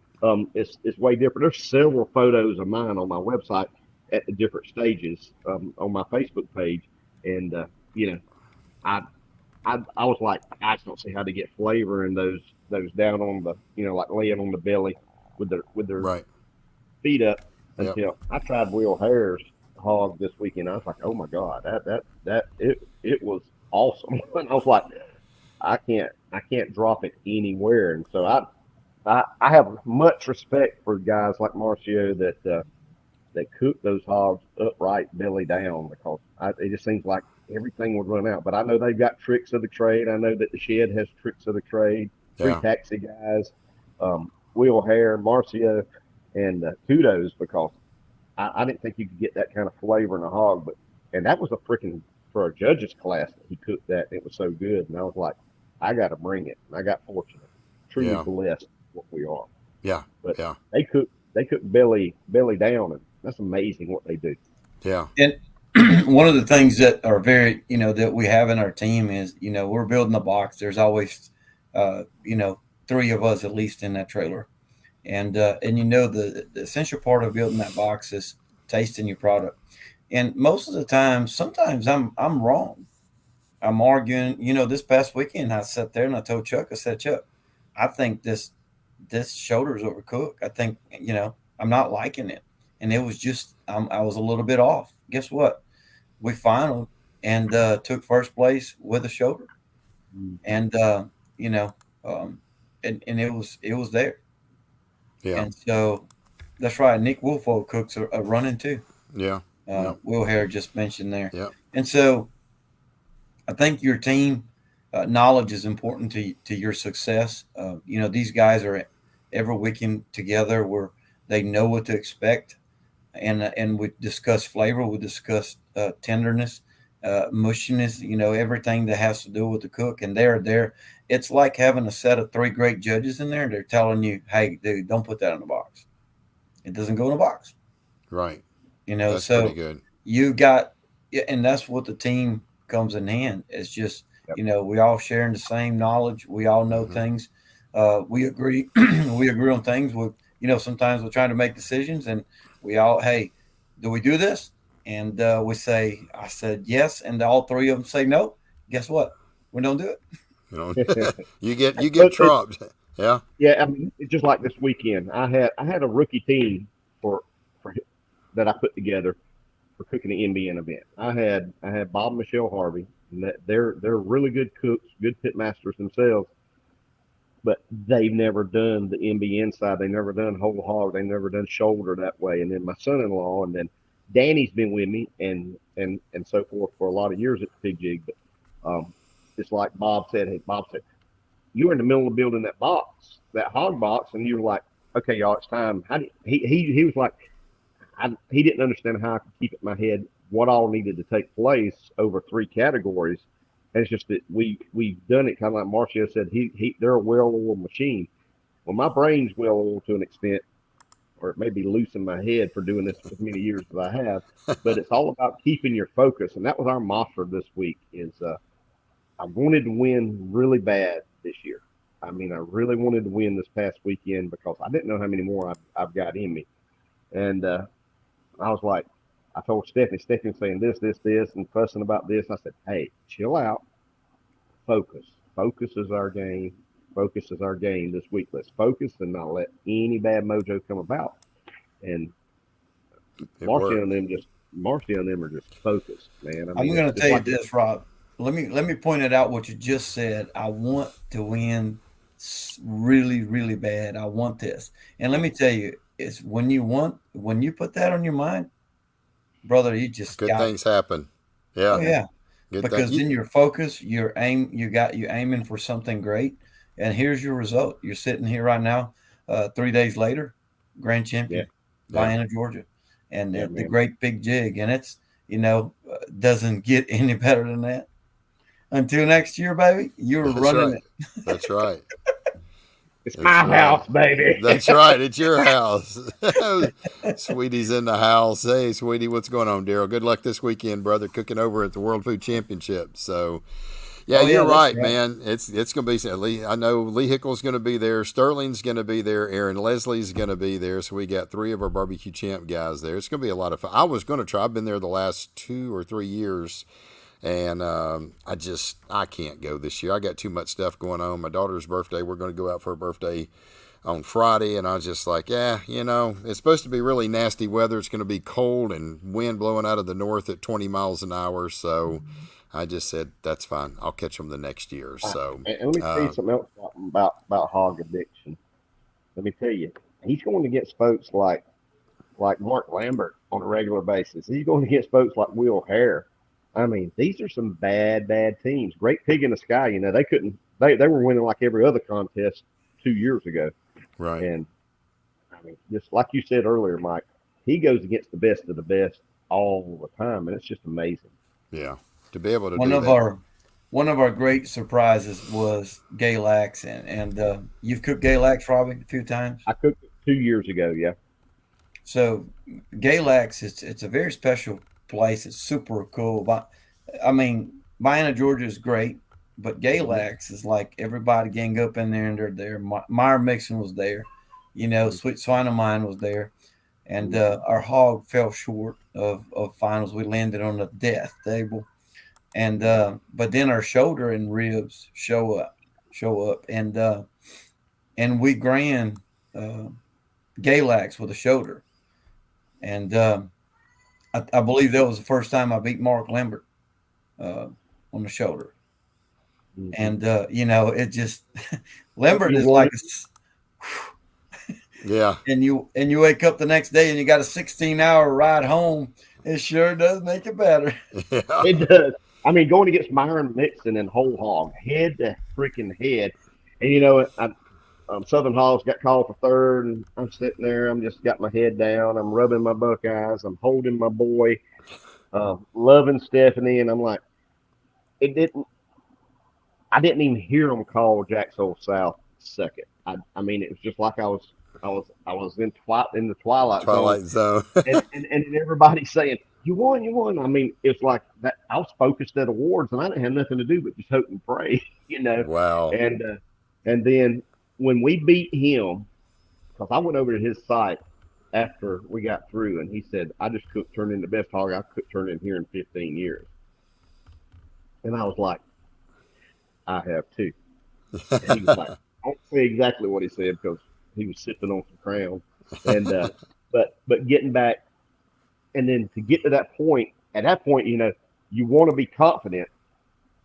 it's way different. There's several photos of mine on my website, at the different stages on my Facebook page, and you know, I, I was like, I just don't see how to get flavor in those down on the, like laying on the belly with their Right. feet up, Yep. until I tried Will Hare's hog this weekend. I was like, oh my god, it was awesome. And I was like, I can't drop it anywhere. And so I have much respect for guys like Marcio that cook those hogs upright, belly down, because it just seems like everything would run out. But I know they've got tricks of the trade. I know that the shed has tricks of the trade. Three Yeah. taxi guys, Will Hare, Marcio, and kudos, because I didn't think you could get that kind of flavor in a hog. And that was a freaking, for a judge's class that he cooked that. And it was so good. And I was like, I got to bring it. And I got fortunate, truly Yeah. blessed what we are. Yeah. But Yeah. they cook belly down, and that's amazing what they do. Yeah. And one of the things that are very, that we have in our team is, we're building a box. There's always, three of us at least in that trailer. And the essential part of building that box is tasting your product. And most of the time, sometimes I'm wrong. I'm arguing. This past weekend I sat there and I told Chuck, I said, Chuck, I think this shoulder's overcooked. I think I'm not liking it, and it was just I was a little bit off. Guess what? We finaled and took first place with a shoulder, and and it was there. Yeah. And so that's right. Nick Wolfo cooks a running too. Yeah. Yep. Will Hare just mentioned there. Yep. And so I think your team knowledge is important to your success. These guys are every weekend together where they know what to expect, and we discuss flavor, we discuss tenderness, mushiness. Everything that has to do with the cook, and they're there. It's like having a set of three great judges in there. They're telling you, "Hey, dude, don't put that in the box. It doesn't go in a box." Right. That's so pretty good. You got, and that's what the team comes in hand. It's just, Yep. we all sharing the same knowledge. We all know things. We agree. We agree on things. Sometimes we're trying to make decisions, and we all, hey, do we do this? And I said yes, and all three of them say no. Guess what? We don't do it. You get But trumped. Yeah. yeah, I mean, it's just like this weekend. I had a rookie team for that I put together for cooking the NBN event. I had Bob and Michelle Harvey, and they're really good cooks, good pit masters themselves, but they've never done the NBN side. They never done whole hog. They never done shoulder that way. And then my son-in-law, and then Danny's been with me, and so forth for a lot of years at the Pig Jig. But just like Bob said, you were in the middle of building that box, that hog box, and you were like, okay, y'all, it's time. He was like, he didn't understand how I could keep it in my head what all needed to take place over three categories. And it's just that we've done it kind of like Marcio said. They're a well-oiled machine. Well, my brain's well-oiled to an extent, or it may be loose in my head for doing this as many years as I have. But it's all about keeping your focus, and that was our mantra this week. I wanted to win really bad this year. I mean, I really wanted to win this past weekend because I didn't know how many more I've got in me. And I was like, I told Stephanie saying this, and fussing about this. I said, hey, chill out. Focus. Focus is our game. Focus is our game this week. Let's focus and not let any bad mojo come about. And Marcio and them are just focused, man. I mean, I'm going to tell like you this, Rob. Let me point it out what you just said. I want to win really, really bad. I want this. And let me tell you, it's when you put that on your mind, brother, you just good things happen. Yeah. Oh, yeah. Good Because then your focus, you're aiming for something great. And here's your result. You're sitting here right now, 3 days later, grand champion, Vienna, Georgia, and the great Big Jig. And it's, doesn't get any better than that. Until next year, baby, you're running it. That's right. It's my house, baby. That's right. It's your house. Sweetie's in the house. Hey, Sweetie, what's going on, Daryl? Good luck this weekend, brother, cooking over at the World Food Championship. So, Yeah, Oh yeah, you're that's right, right. man. It's going to be Lee. I know Lee Hickle's going to be there. Sterling's going to be there. Aaron Leslie's going to be there. So we got three of our barbecue champ guys there. It's going to be a lot of fun. I was going to try. I've been there the last 2 or 3 years, and I can't go this year. I got too much stuff going on. My daughter's birthday. We're going to go out for her birthday on Friday, and I was just like, yeah, it's supposed to be really nasty weather. It's going to be cold and wind blowing out of the north at 20 miles an hour. So I just said, that's fine. I'll catch them the next year. So, And let me tell you something else about hog addiction. Let me tell you, he's going against folks like Mark Lambert on a regular basis. He's going against folks like Will Hare. I mean, these are some bad teams. Great Pig in the Sky, they couldn't. They were winning like every other contest 2 years ago. right. And I mean, just like you said earlier, Mike, he goes against the best of the best all the time, and it's just amazing. Yeah. To be able to One do of that. our one of our great surprises was Galax, and you've cooked Galax, Robby, a few times. I cooked it 2 years ago. Yeah. So Galax, it's a very special place. It's super cool. But I mean, Vienna, Georgia is great, but Mm-hmm. Galax is like everybody gang up in there and they're there. Meyer Mixon was there, Sweet Swine of Mine was there, and Mm-hmm. our hog fell short of finals. We landed on the death table, and but then our shoulder and ribs show up, and we grand uh, Galax with a shoulder, and I believe that was the first time I beat Mark Lambert uh, on the shoulder. Mm-hmm. And it just Well, Lambert you is won like it. Yeah. and you wake up the next day and you got a 16-hour ride home. It sure does make it better. Yeah. It does. I mean, going against Myron Mixon and whole hog, head to freaking head. And Southern Hogs got called for third, and I'm sitting there. I'm just got my head down. I'm rubbing my Buckeyes. I'm holding my boy, loving Stephanie, and I'm like, it didn't. I didn't even hear them call Jack Soul South second. I mean, it was just like I was in the twilight zone, Twilight Zone. and everybody saying, "You won, you won." I mean, it's like that. I was focused at awards, and I didn't have nothing to do but just hope and pray, you know. Wow. And then when we beat him, because I went over to his site after we got through, and he said, "I just cooked turned in the best hog I could turn in here in 15 years," and I was like, "I have too." And he was like, "I don't say exactly what he said because he was sipping on some Crown," and but getting back. And then to get to that point, at that point, you want to be confident.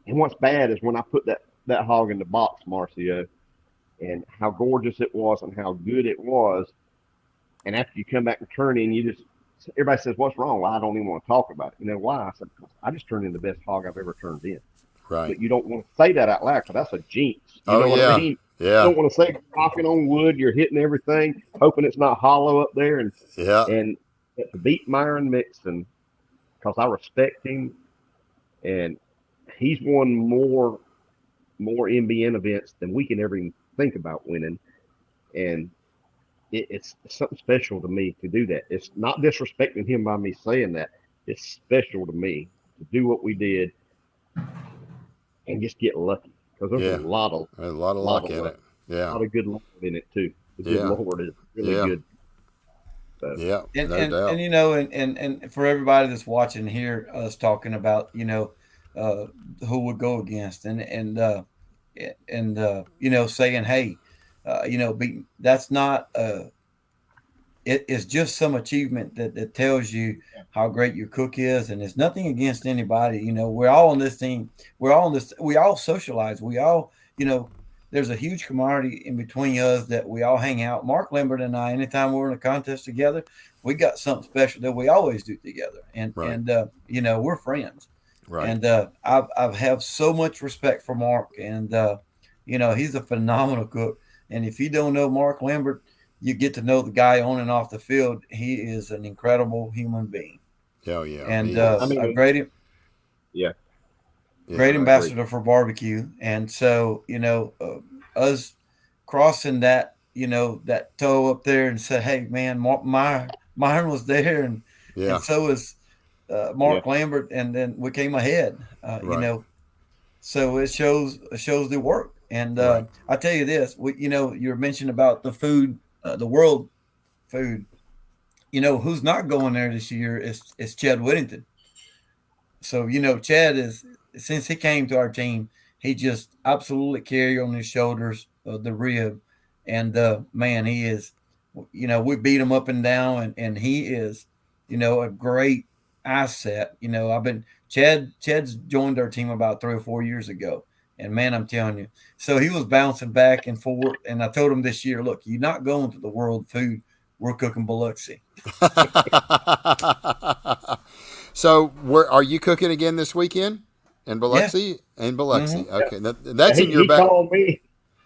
And what's bad is when I put that hog in the box, Marcio, and how gorgeous it was and how good it was. And after you come back and turn in, everybody says, "What's wrong?" Well, I don't even want to talk about it. You know why? I said, "Because I just turned in the best hog I've ever turned in." Right. But you don't want to say that out loud because that's a jinx. You Oh, know what I yeah. mean? You Yeah. don't want to say knocking on wood, you're hitting everything, hoping it's not hollow up there. Yeah. And to beat Myron Mixon, because I respect him, and he's won more NBN events than we can ever even think about winning, and it's something special to me to do that. It's not disrespecting him by me saying that. It's special to me to do what we did and just get lucky because there's Yeah. a lot of There's a lot of lot luck of in luck, it. a Yeah. lot of good Lord in it too. The good Yeah. Lord is really Yeah. good. So Yeah. and No and doubt. and and for everybody that's watching here, us talking about uh, who would go against and saying, hey, that's not it is just some achievement that tells you how great your cook is, and it's nothing against anybody. We're all on this team. We're all on this. We all socialize. We all, there's a huge camaraderie in between us that we all hang out. Mark Lambert and I, anytime we're in a contest together, we got something special that we always do together, and Right. we're friends. Right. And I've have so much respect for Mark, and he's a phenomenal cook. And if you don't know Mark Lambert, you get to know the guy on and off the field. He is an incredible human being, Oh, yeah. and He I is. a mean, great yeah, Yeah. great I agree. ambassador for barbecue. And so us crossing that toe up there and said, "Hey, man, Myron was there, and Yeah. so is Yeah, Mark Lambert," and then we came ahead. Right. So it shows the work. And Right. I tell you this, you're mentioning about the food, the world food. Who's not going there this year is Chad Whittington. So Chad is, since he came to our team, he just absolutely carry on his shoulders the rib, and man, he is. We beat him up and down, and he is, a great asset. I've been Chad's joined our team about 3 or 4 years ago, and man, I'm telling you, so he was bouncing back and forth, and I told him this year, look, you're not going to the world food. We're cooking Biloxi. So, where are you cooking again this weekend? In Yeah. Biloxi? In Hmm. Biloxi. Yeah. Okay. Yeah, That's in your he back. called me.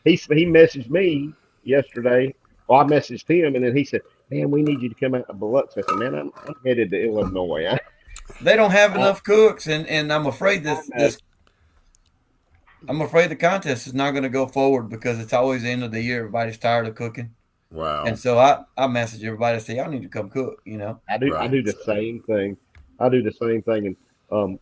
He messaged me yesterday. Well, I messaged him, and then he said, "Man, we need you to come out to Biloxi." I said, "Man, I'm headed to Illinois." They don't have I, enough cooks, and I'm afraid I this know. this I'm afraid the contest is not going to go forward because it's always the end of the year. Everybody's tired of cooking, and Wow. so I message everybody to say y'all need to come cook. I Right. do the same thing. I do the same thing, and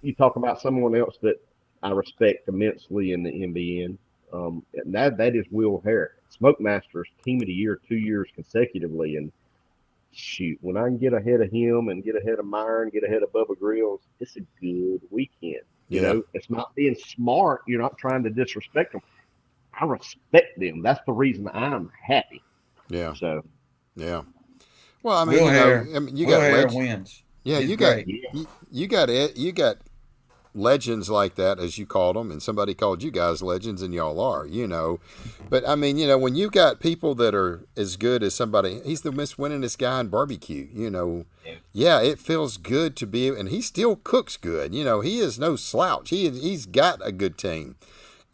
you talk about someone else that I respect immensely in the NBN, and that is Will Harris, Smoke Masters Team of the Year 2 years consecutively, and shoot, when I can get ahead of him and get ahead of Myron, get ahead of Bubba Grills, it's a good weekend. Yeah. It's not being smart. You're not trying to disrespect them. I respect them. That's the reason I'm happy. Yeah. So, Yeah. Well, I mean, Will Hare, you Will got Hare leg. wins. Yeah, He's you got great. yeah, you got it. You got legends like that, as you called them, and somebody called you guys legends, and y'all are, But I mean, when you got people that are as good as somebody, he's the most winningest guy in barbecue. yeah, Yeah, it feels good to be, and he still cooks good. He is no slouch. He's got a good team.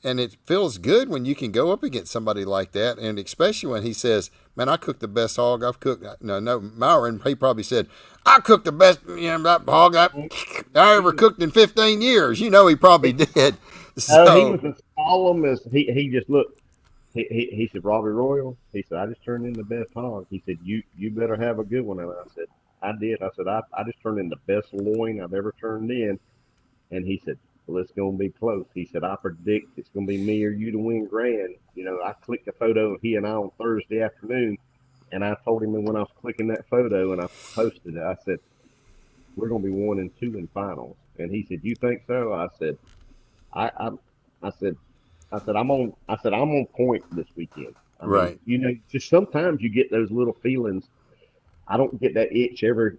And it feels good when you can go up against somebody like that, and especially when he says, "Man, I cooked the best hog I've cooked." No, no, Myron, he probably said, "I cooked the best that hog I ever cooked in 15 years." He probably he, did. he So, was as solemn as he just looked. He said, Robbie Royal. He said, I just turned in the best hog. He said, you better have a good one. And I said, I did. I said, I just turned in the best loin I've ever turned in. And he said, well, it's going to be close. He said, I predict it's going to be me or you to win grand. I clicked a photo of he and I on Thursday afternoon, and I told him when I was clicking that photo and I posted it, I said, we're going to be 1-2 in finals. And he said, you think so? I said, I, I, I said, I'm on point this weekend. I mean, right. just sometimes you get those little feelings. I don't get that itch every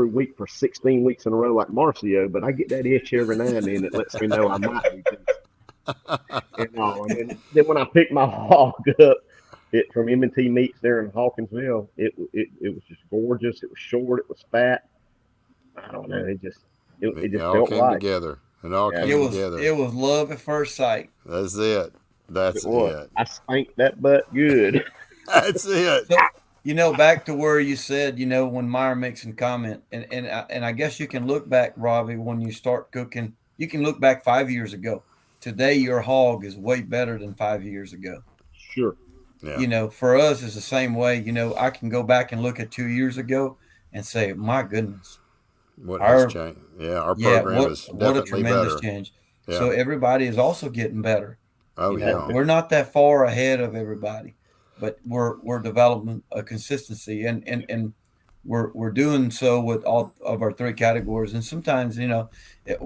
week for 16 weeks in a row like Marcio, but I get that itch every now and then that lets me know I might be and all. And then when I picked my hog up from M&T Meats there in Hawkinsville, it was just gorgeous. It was short. It was fat. I don't know. It It just all felt came right. together. It all Yeah, It came was together. it was love at first sight. That's it. That's it was. it. I spanked that butt good. That's it. So back to where you said, when Meyer makes a comment, and I guess you can look back, Robbie, when you start cooking, you can look back 5 years ago. Today, your hog is way better than 5 years ago. Sure. Yeah. For us, it's the same way. I can go back and look at 2 years ago and say, my goodness, What has our changed? Yeah, our yeah, program what is what a definitely tremendous better. change. Yeah. So everybody is also getting better. Oh yeah. We're not that far ahead of everybody, but we're developing a consistency, and we're doing so with all of our three categories. And sometimes it,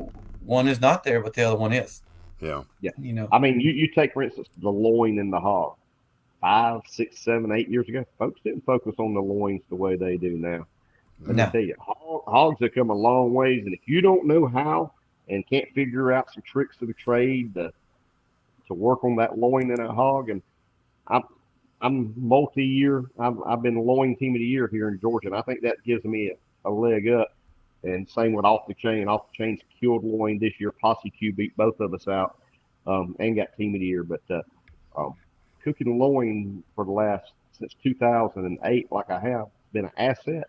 one is not there, but the other one is. Yeah. Yeah. You know, I mean, you take, for instance, the loin and the hog. 5, 6, 7, 8 years ago, folks didn't focus on the loins the way they do now. Let me No. no, tell you, hogs have come a long ways, and if you don't know how and can't figure out some tricks of the trade to work on that loin and a hog, and I'm I'm multi-year. I've been loin team of the year here in Georgia, and I think that gives me a leg up. And same with off the chain. Off the chain's killed loin this year. Posse Q beat both of us out, and got team of the year. But um, cooking loin for the last since 2008, like I have, been an asset.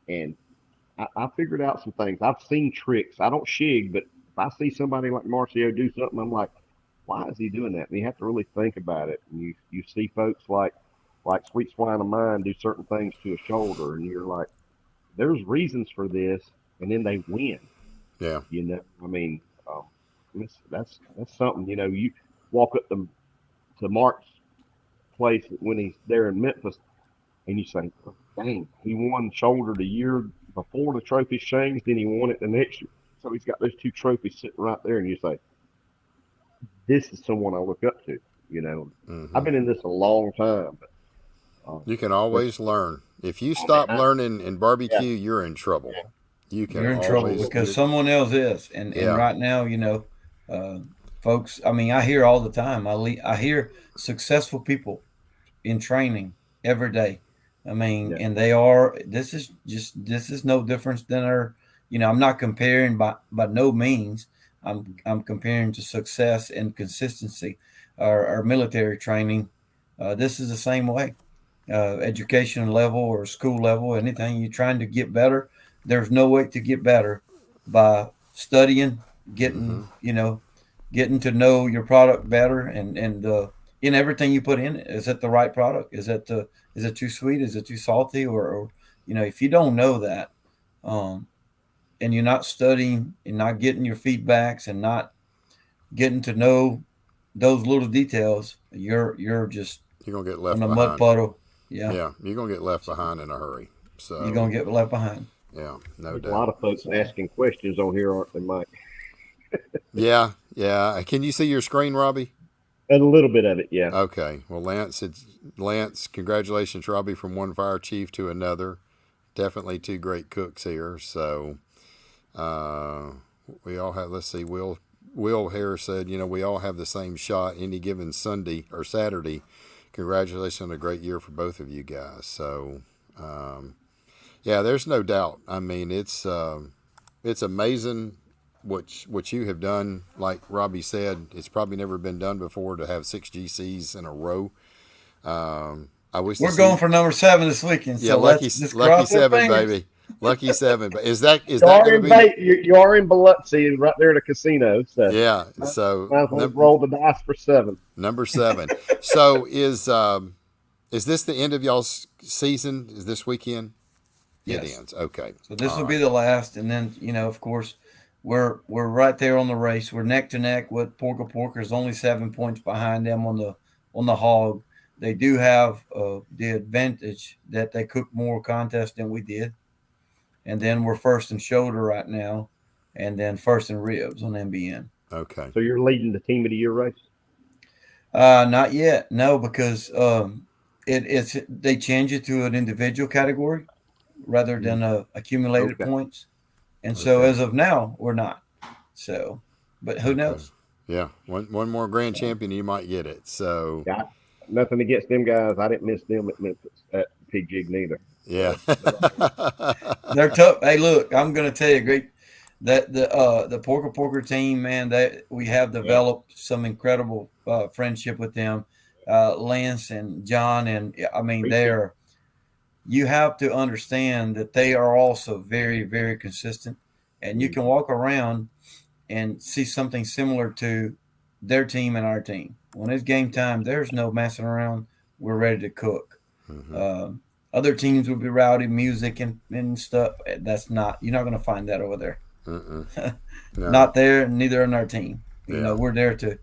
And I figured out some things. I've seen tricks. I don't shig, but if I see somebody like Marcio do something, I'm like, why is he doing that? And you have to really think about it. And you see folks like Sweet Swine of Mine do certain things to a shoulder, and you're like, there's reasons for this, and then they win. Yeah. I mean, That's something. You walk up to Mark's place when he's there in Memphis, and you say, "Dang, he won shoulder the year before the trophies changed, then he won it the next year." So he's got those two trophies sitting right there, and you say, "This is someone I look up to." I've been in this a long time, but You can always learn. If you oh stop man, learning in yeah, barbecue, you're in trouble. yeah, You can You're in trouble always, because someone else is, and yeah. right now, uh, folks. I mean, I hear all the time. I hear successful people in training every day. I mean, yeah, and they are. This is no difference than our. I'm not comparing by no means. I'm comparing to success and consistency. Our military training. This is the same way. Education level or school level, anything you're trying to get better. There's no way to get better by studying, Hmm. getting to know your product better, and in everything you put in it. Is it the right product? Is it too sweet? Is it too salty? Or if you don't know that, um, and you're not studying and not getting your feedbacks and not getting to know those little details, you're just You're gonna get on left a mud behind. puddle. Yeah, Yeah, you're gonna get left behind in a hurry. you're gonna So, get left behind. yeah, no there's a lot doubt. of folks So asking questions on here, aren't they, Mike? Yeah, yeah. Can you see your screen, Robbie? A little bit of it, yeah. Okay. Well, Lance. Congratulations, Robbie, from one fire chief to another. Definitely two great cooks here. So, uh, we all have. Let's see. Will Harris said, we all have the same shot any given Sunday or Saturday. Congratulations on a great year for both of you guys. So, yeah, there's no doubt. I mean, it's amazing what you have done. Like Robbie said, it's probably never been done before to have six GCs in a row. I wish to we're going see. for number 7 this weekend. Yeah, So let's just lucky cross our seven, fingers. baby, lucky seven. But is You that are going to in be? You are in Biloxi, right there at a casino. So Yeah. might, So might as well roll the dice for 7. number seven. So is this the end of y'all's season? Is this weekend? It Yes. ends. Okay. So this All will be right. the last, and then of course, we're right there on the race. We're neck to neck with Porker. Porker's only 7 points behind them on the hog. They do have the advantage that they cook more contests than we did, and then we're first in shoulder right now, and then first in ribs on MBN. Okay. So you're leading the team of the year race. Not yet, no, because it's they change it to an individual category rather than accumulated Okay, points. And so Okay. as of now, we're not. So, but who Okay. knows? Yeah. One more grand So champion, you might get it. So got nothing against them guys. I didn't miss them at Memphis at Pig Jig neither. yeah. So, but they're tough. Hey, look, I'm going to tell you, great that the Porker team, man, that we have yeah, developed some incredible friendship with them, Lance and John, and I mean they appreciate it. are. You have to understand that they are also very, very consistent, and you can Mhm. walk around and see something similar to their team and our team. When it's game time, there's no messing around. We're ready to cook. Hmm. Um, Other teams will be rowdy music and stuff. That's not, you're not going to find that over there. Mm-mm. No. Not there, neither in our team. Yeah. We're there to,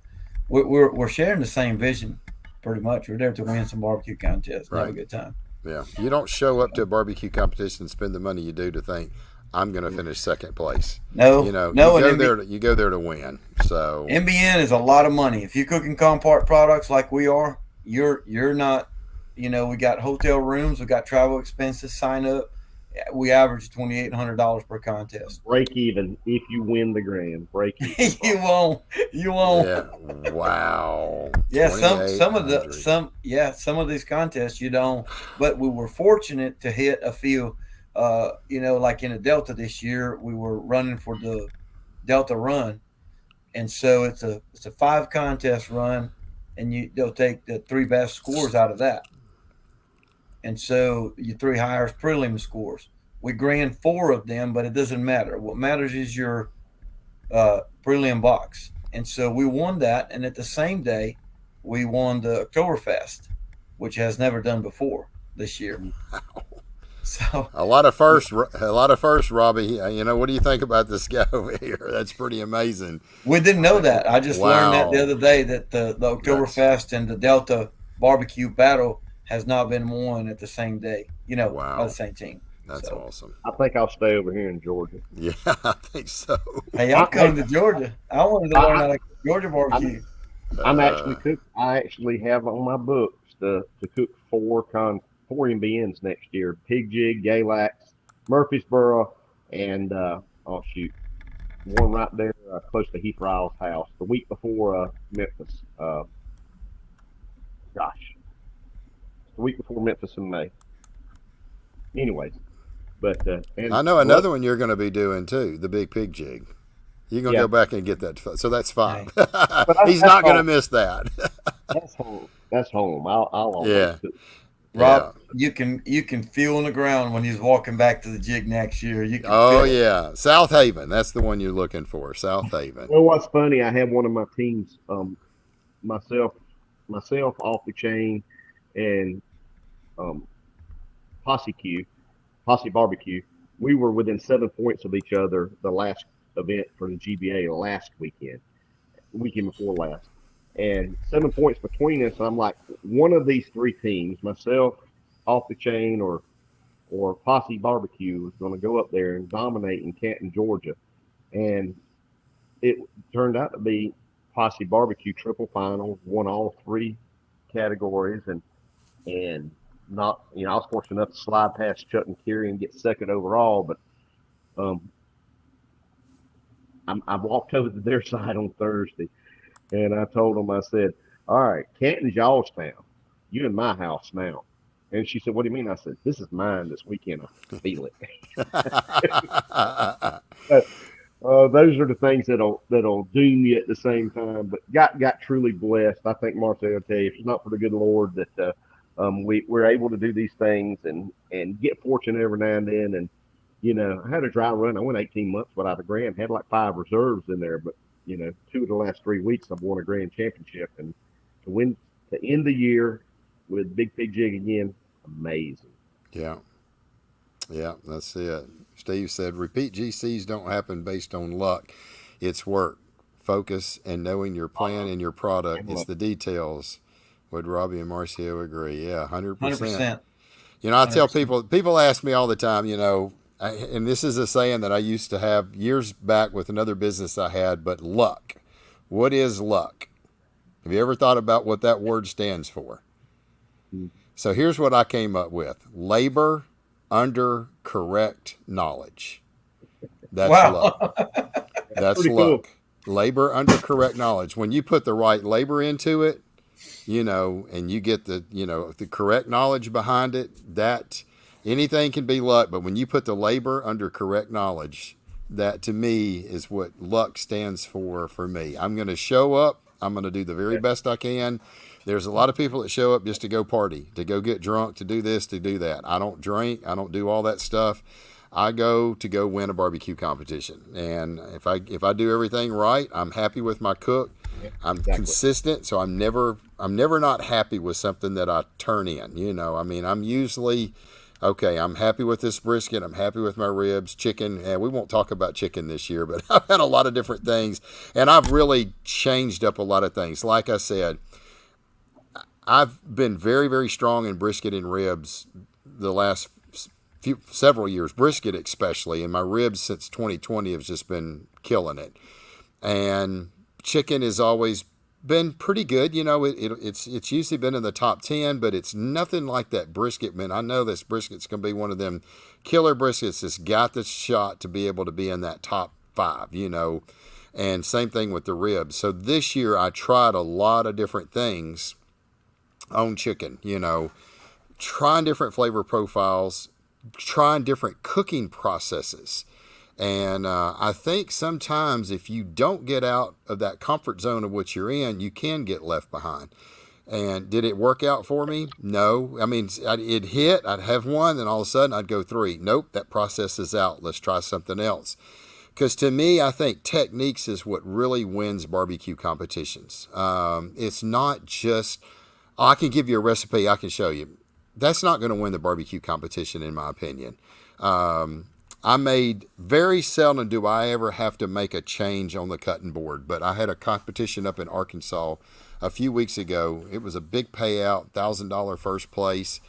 we're sharing the same vision pretty much. We're there to win some barbecue contests and have a Right. good time. Yeah. You don't show up to So, a barbecue competition and spend the money you do to think I'm going to finish second place. no, You no, and go there. You go there to win. So MBN is a lot of money. If you're cooking compart products like we are, you're not. We got hotel rooms, we got travel expenses, sign up. We average $2,800 per contest. Break even if you win the grand. Break even, you Bob. won't. You won't. yeah. Wow. Yeah, Twenty eight hundred. some of these contests you don't. But we were fortunate to hit a few. Like in the Delta this year, we were running for the Delta Run, and so it's a 5 contest run, and they'll take the 3 best scores out of that, and so your 3 highest prelim scores. We grand 4 of them, but it doesn't matter. What matters is your prelim box, and so we won that, and at the same day, we won the Oktoberfest, which has never done before this year. So A lot of firsts, Robbie. What do you think about this guy over here? That's pretty amazing. we didn't know that. I just learned that the Wow, other day that the that's Oktoberfest and the Delta barbecue battle has not been won at the same day, by the wow, same team. that's So, awesome. I think I'll stay over here in Georgia. Yeah, I think so. hey, I'm I, coming to Georgia. I wanted to learn I, how to cook Georgia I'm barbecue. I'm actually Uh, cook. I actually have on my books to cook four MBNs next year: Pig Jig, Galax, Murfreesboro, and oh shoot, one right there close to Heath Riles' house. The week before Memphis. Gosh, the week before Memphis in May. Anyways, but and I know look, another one you're going to be doing too, the big pig jig. You're going to yeah, go back and get that. So that's five. Hey, but He's that's not going to home. miss that. That's home. That's home. I'll always Yeah, cook. Rob, yeah. you can feel on the ground when he's walking back to the jig next year. You can Oh, feel it. yeah. South Haven. That's the one you're looking for. South Haven. Well, what's funny, I have one of my teams, myself, myself off the chain, and um, Posse Q, Posse Barbecue. We were within 7 points of each other the last event for the GBA last weekend before last, and 7 points between us. I'm like, one of these three teams, myself, off the chain, or Posse Barbecue, is going to go up there and dominate in Canton, Georgia, and it turned out to be Posse Barbecue triple finals, won all three categories, and not, I was fortunate enough to slide past Chuck and Kerry and get second overall, but um, I walked over to their side on Thursday, and I told them, I said, all right, Canton's y'all's town. You in my house now. And she said, what do you mean? I said, this is mine this weekend. I feel it. Those are the things that'll doom you at the same time. But got truly blessed. I think Marcel will tell you, if it's not for the good Lord, that we're able to do these things and get fortunate every now and then. And I had a dry run. I went 18 months without a grand. Had like 5 reserves in there, but 2 of the last 3 weeks I've won a grand championship, and to end the year with Big Pig Jig again, amazing. Yeah. Yeah, that's it. Steve said repeat GCs don't happen based on luck. It's work, focus, and knowing your plan and your product. It's the details. Would Robbie and Marcio agree? Yeah, 100%. 100%. I tell 100%. people ask me all the time, and this is a saying that I used to have years back with another business I had, but luck. What is luck? Have you ever thought about what that word stands for? So here's what I came up with: labor under correct knowledge. That's luck. Wow. That's Pretty cool. luck. Labor under correct knowledge. When you put the right labor into it, and you get the correct knowledge behind it, that anything can be luck. But when you put the labor under correct knowledge, that to me is what luck stands for me. I'm going to show up. I'm going to do the very best I can. There's a lot of people that show up just to go party, to go get drunk, to do this, to do that. I don't drink. I don't do all that stuff. I go to go win a barbecue competition. And if I do everything right, I'm happy with my cook. Yeah, I'm exactly. consistent, so I'm never not happy with something that I turn in. I'm usually okay. I'm happy with this brisket. I'm happy with my ribs, chicken. And we won't talk about chicken this year, but I've had a lot of different things, and I've really changed up a lot of things. Like I said, I've been very, very strong in brisket and ribs the last several years, brisket especially, and my ribs since 2020 have just been killing it. And chicken has always been pretty good. It's usually been in the top 10, but it's nothing like that brisket. Man, I know this brisket's going to be one of them killer briskets that's got the shot to be able to be in that top 5, and same thing with the ribs. So this year I tried a lot of different things on chicken, trying different flavor profiles, trying different cooking processes. And I think sometimes if you don't get out of that comfort zone of what you're in, you can get left behind. And did it work out for me? No. I mean, it hit. I'd have one, then all of a sudden I'd go 3. Nope, that process is out. Let's try something else. Because to me, I think techniques is what really wins barbecue competitions. It's not just, I can give you a recipe, I can show you. that's not going to win the barbecue competition, in my opinion. I made very seldom do I ever have to make a change on the cutting board, but I had a competition up in Arkansas a few weeks ago. It was a big payout, $1,000 first place.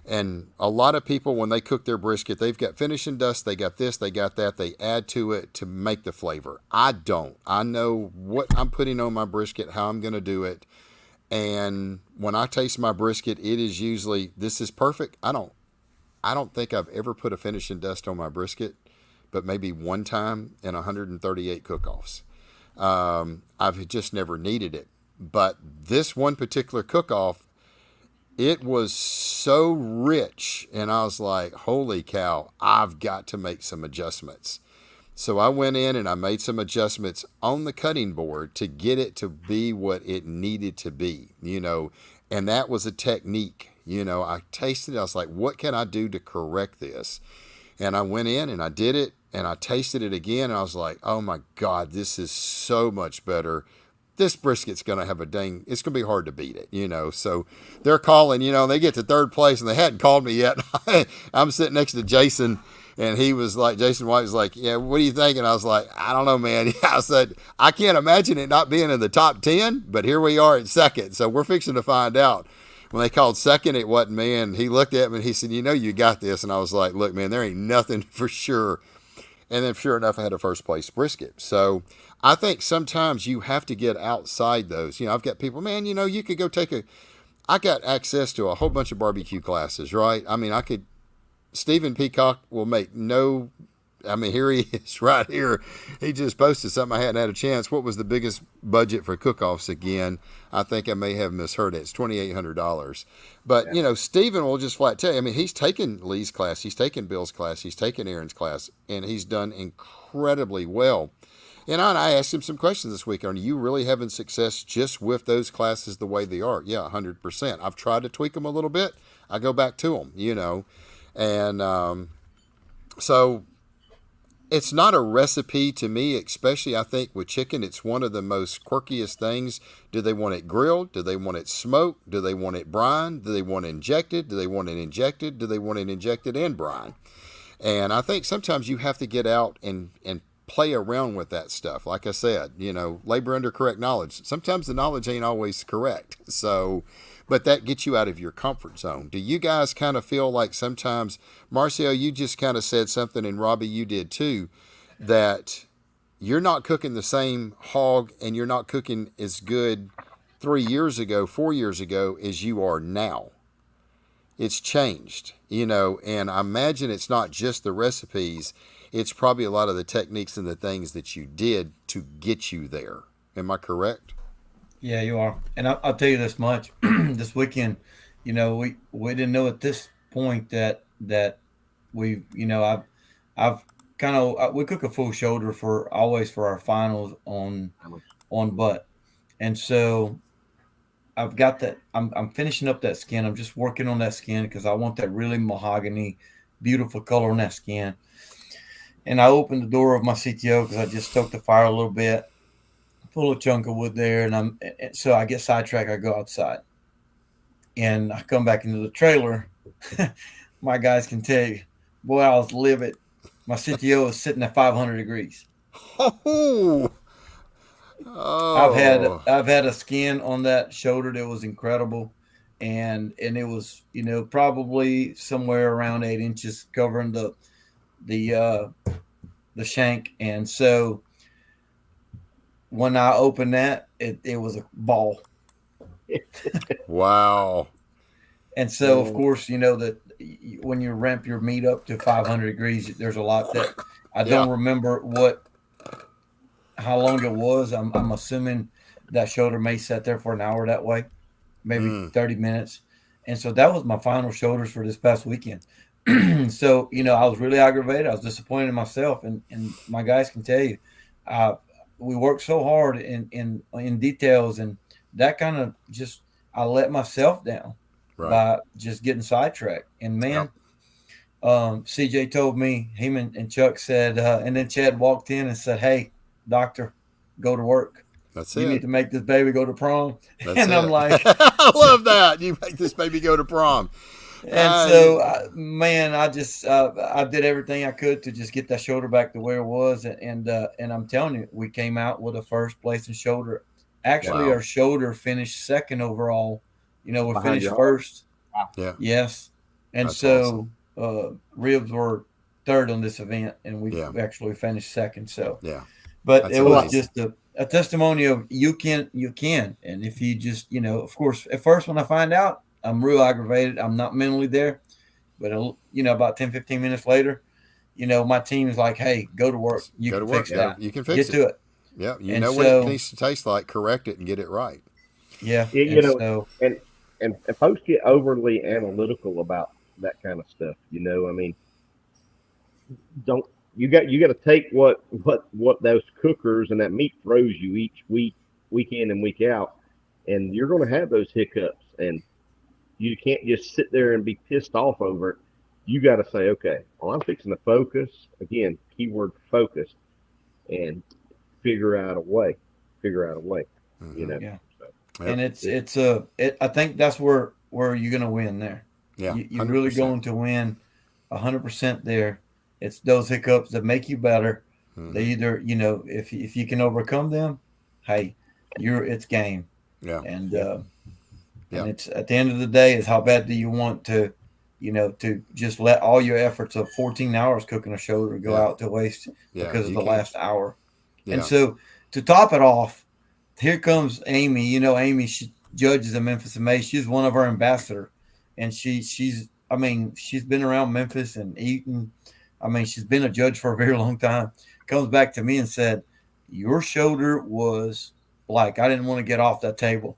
And a lot of people, when they cook their brisket, they've got finishing dust, they got this, they got that, they add to it to make the flavor. I don't. I know what I'm putting on my brisket, how I'm going to do it. And when I taste my brisket, it is usually, this is perfect. I don't think I've ever put a finishing dust on my brisket, but maybe one time in 138 cook-offs. I've just never needed it. But this one particular cook-off, it was so rich, and I was like, holy cow, I've got to make some adjustments. So I went in and I made some adjustments on the cutting board to get it to be what it needed to be, and that was a technique. I tasted it. I was like, what can I do to correct this? And I went in and I did it, and I tasted it again, and I was like, oh my God, this is so much better. This brisket's going to have it's going to be hard to beat it, So they're calling, they get to third place, and they hadn't called me yet. I'm sitting next to Jason, and he was like, Jason White was like, yeah, what do you think? And I was like, I don't know, man. I said, I can't imagine it not being in the top 10, but here we are at second. So we're fixing to find out. When they called second, it wasn't me. And he looked at me and he said, you got this. And I was like, look, man, there ain't nothing for sure. And then sure enough, I had a first place brisket. So I think sometimes you have to get outside those. I've got people, man, you could go I got access to a whole bunch of barbecue classes, right? I mean, Stephen Peacock will make here he is right here. He just posted something I hadn't had a chance. What was the biggest budget for cook-offs again? I think I may have misheard it. It's $2,800. But, Stephen will just flat tell you. He's taken Lee's class. He's taken Bill's class. He's taken Aaron's class. And he's done incredibly well. And I asked him some questions this week. Are you really having success just with those classes the way they are? Yeah, 100%. I've tried to tweak them a little bit. I go back to them, And so it's not a recipe to me, especially I think with chicken. It's one of the most quirkiest things. Do they want it grilled? Do they want it smoked? Do they want it brined? Do they want it injected? Do they want it injected? Do they want it injected and brine? And I think sometimes you have to get out and play around with that stuff. Like I said, labor under correct knowledge. Sometimes the knowledge ain't always correct. So, but that gets you out of your comfort zone. Do you guys kind of feel like sometimes, Marcio, you just kind of said something, and Robby, you did too, that you're not cooking the same hog and you're not cooking as good 3 years ago, 4 years ago as you are now. It's changed, and I imagine it's not just the recipes. It's probably a lot of the techniques and the things that you did to get you there. Am I correct? Yeah, you are. And I'll tell you this much. This weekend, we didn't know at this point that we, I've kind of, we cook a full shoulder for our finals on butt. And so I've got that. I'm finishing up that skin. I'm just working on that skin because I want that really mahogany, beautiful color on that skin. And I opened the door of my CTO because I just stoked the fire a little bit, pull a chunk of wood there, and so I get sidetracked. I go outside, and I come back into the trailer. My guys can tell you, boy, I was livid. My CTO is sitting at 500 degrees. Oh. I've had a skin on that shoulder that was incredible, and it was probably somewhere around 8 inches covering the shank. And so when I opened that, it was a ball. Wow. And so of course that when you ramp your meat up to 500 degrees, there's a lot that I don't remember how long it was. I'm assuming that shoulder may sit there for an hour that way, maybe 30 minutes. And so that was my final shoulders for this past weekend. So, I was really aggravated. I was disappointed in myself, and my guys can tell you, we worked so hard in details, and that kind of just, I let myself down by just getting sidetracked. And man, CJ told me, him and Chuck said, and then Chad walked in and said, "Hey, doctor, go to work. That's you need to make this baby go to prom." That's and I'm like, I love that. You make this baby go to prom. And so, man, I did everything I could to just get that shoulder back to where it was, and I'm telling you, we came out with a first place in shoulder. Actually, Wow. our shoulder finished second overall. We Behind finished your arm. first. Wow. Yeah, Yes, and that's awesome. so ribs were third on this event, and we Yeah, actually finished second. So, yeah, but that's it was amazing. just a testimony of you can, and if you just of course, at first when I find out, I'm real aggravated. I'm not mentally there, but about 10, 15 minutes later, my team is like, hey, go to work. Just You go can to work. fix Go to, that. you can fix Get it. to it. Yeah, you And know what it so, needs to taste like. Correct it and get it right. yeah. Yeah, And so, and folks get overly analytical about that kind of stuff. I mean, don't you got to take what those cookers and that meat throws you each week in and week out, and you're going to have those hiccups, and you can't just sit there and be pissed off over it. You got to say, okay, well, I'm fixing to focus again. Keyword focus, and figure out a way. Figure out a way. You Mm-hmm. know. yeah. So Yep. And I think that's where you're going to win there. Yeah. You're Hundred really percent. going to win 100% there. It's those hiccups that make you better. They Mm-hmm. either, if you can overcome them, hey, it's game. Yeah. And yeah, and Yeah. it's at the end of the day is how bad do you want to just let all your efforts of 14 hours cooking a shoulder go Yeah. out to waste Yeah. because of You the can't. last hour. And Yeah. so to top it off, here comes Amy. Amy, she judges in Memphis and May. She's one of our ambassador, and she's been around Memphis and eaten. She's been a judge for a very long time. Comes back to me and said, "Your shoulder was like I didn't want to get off that table."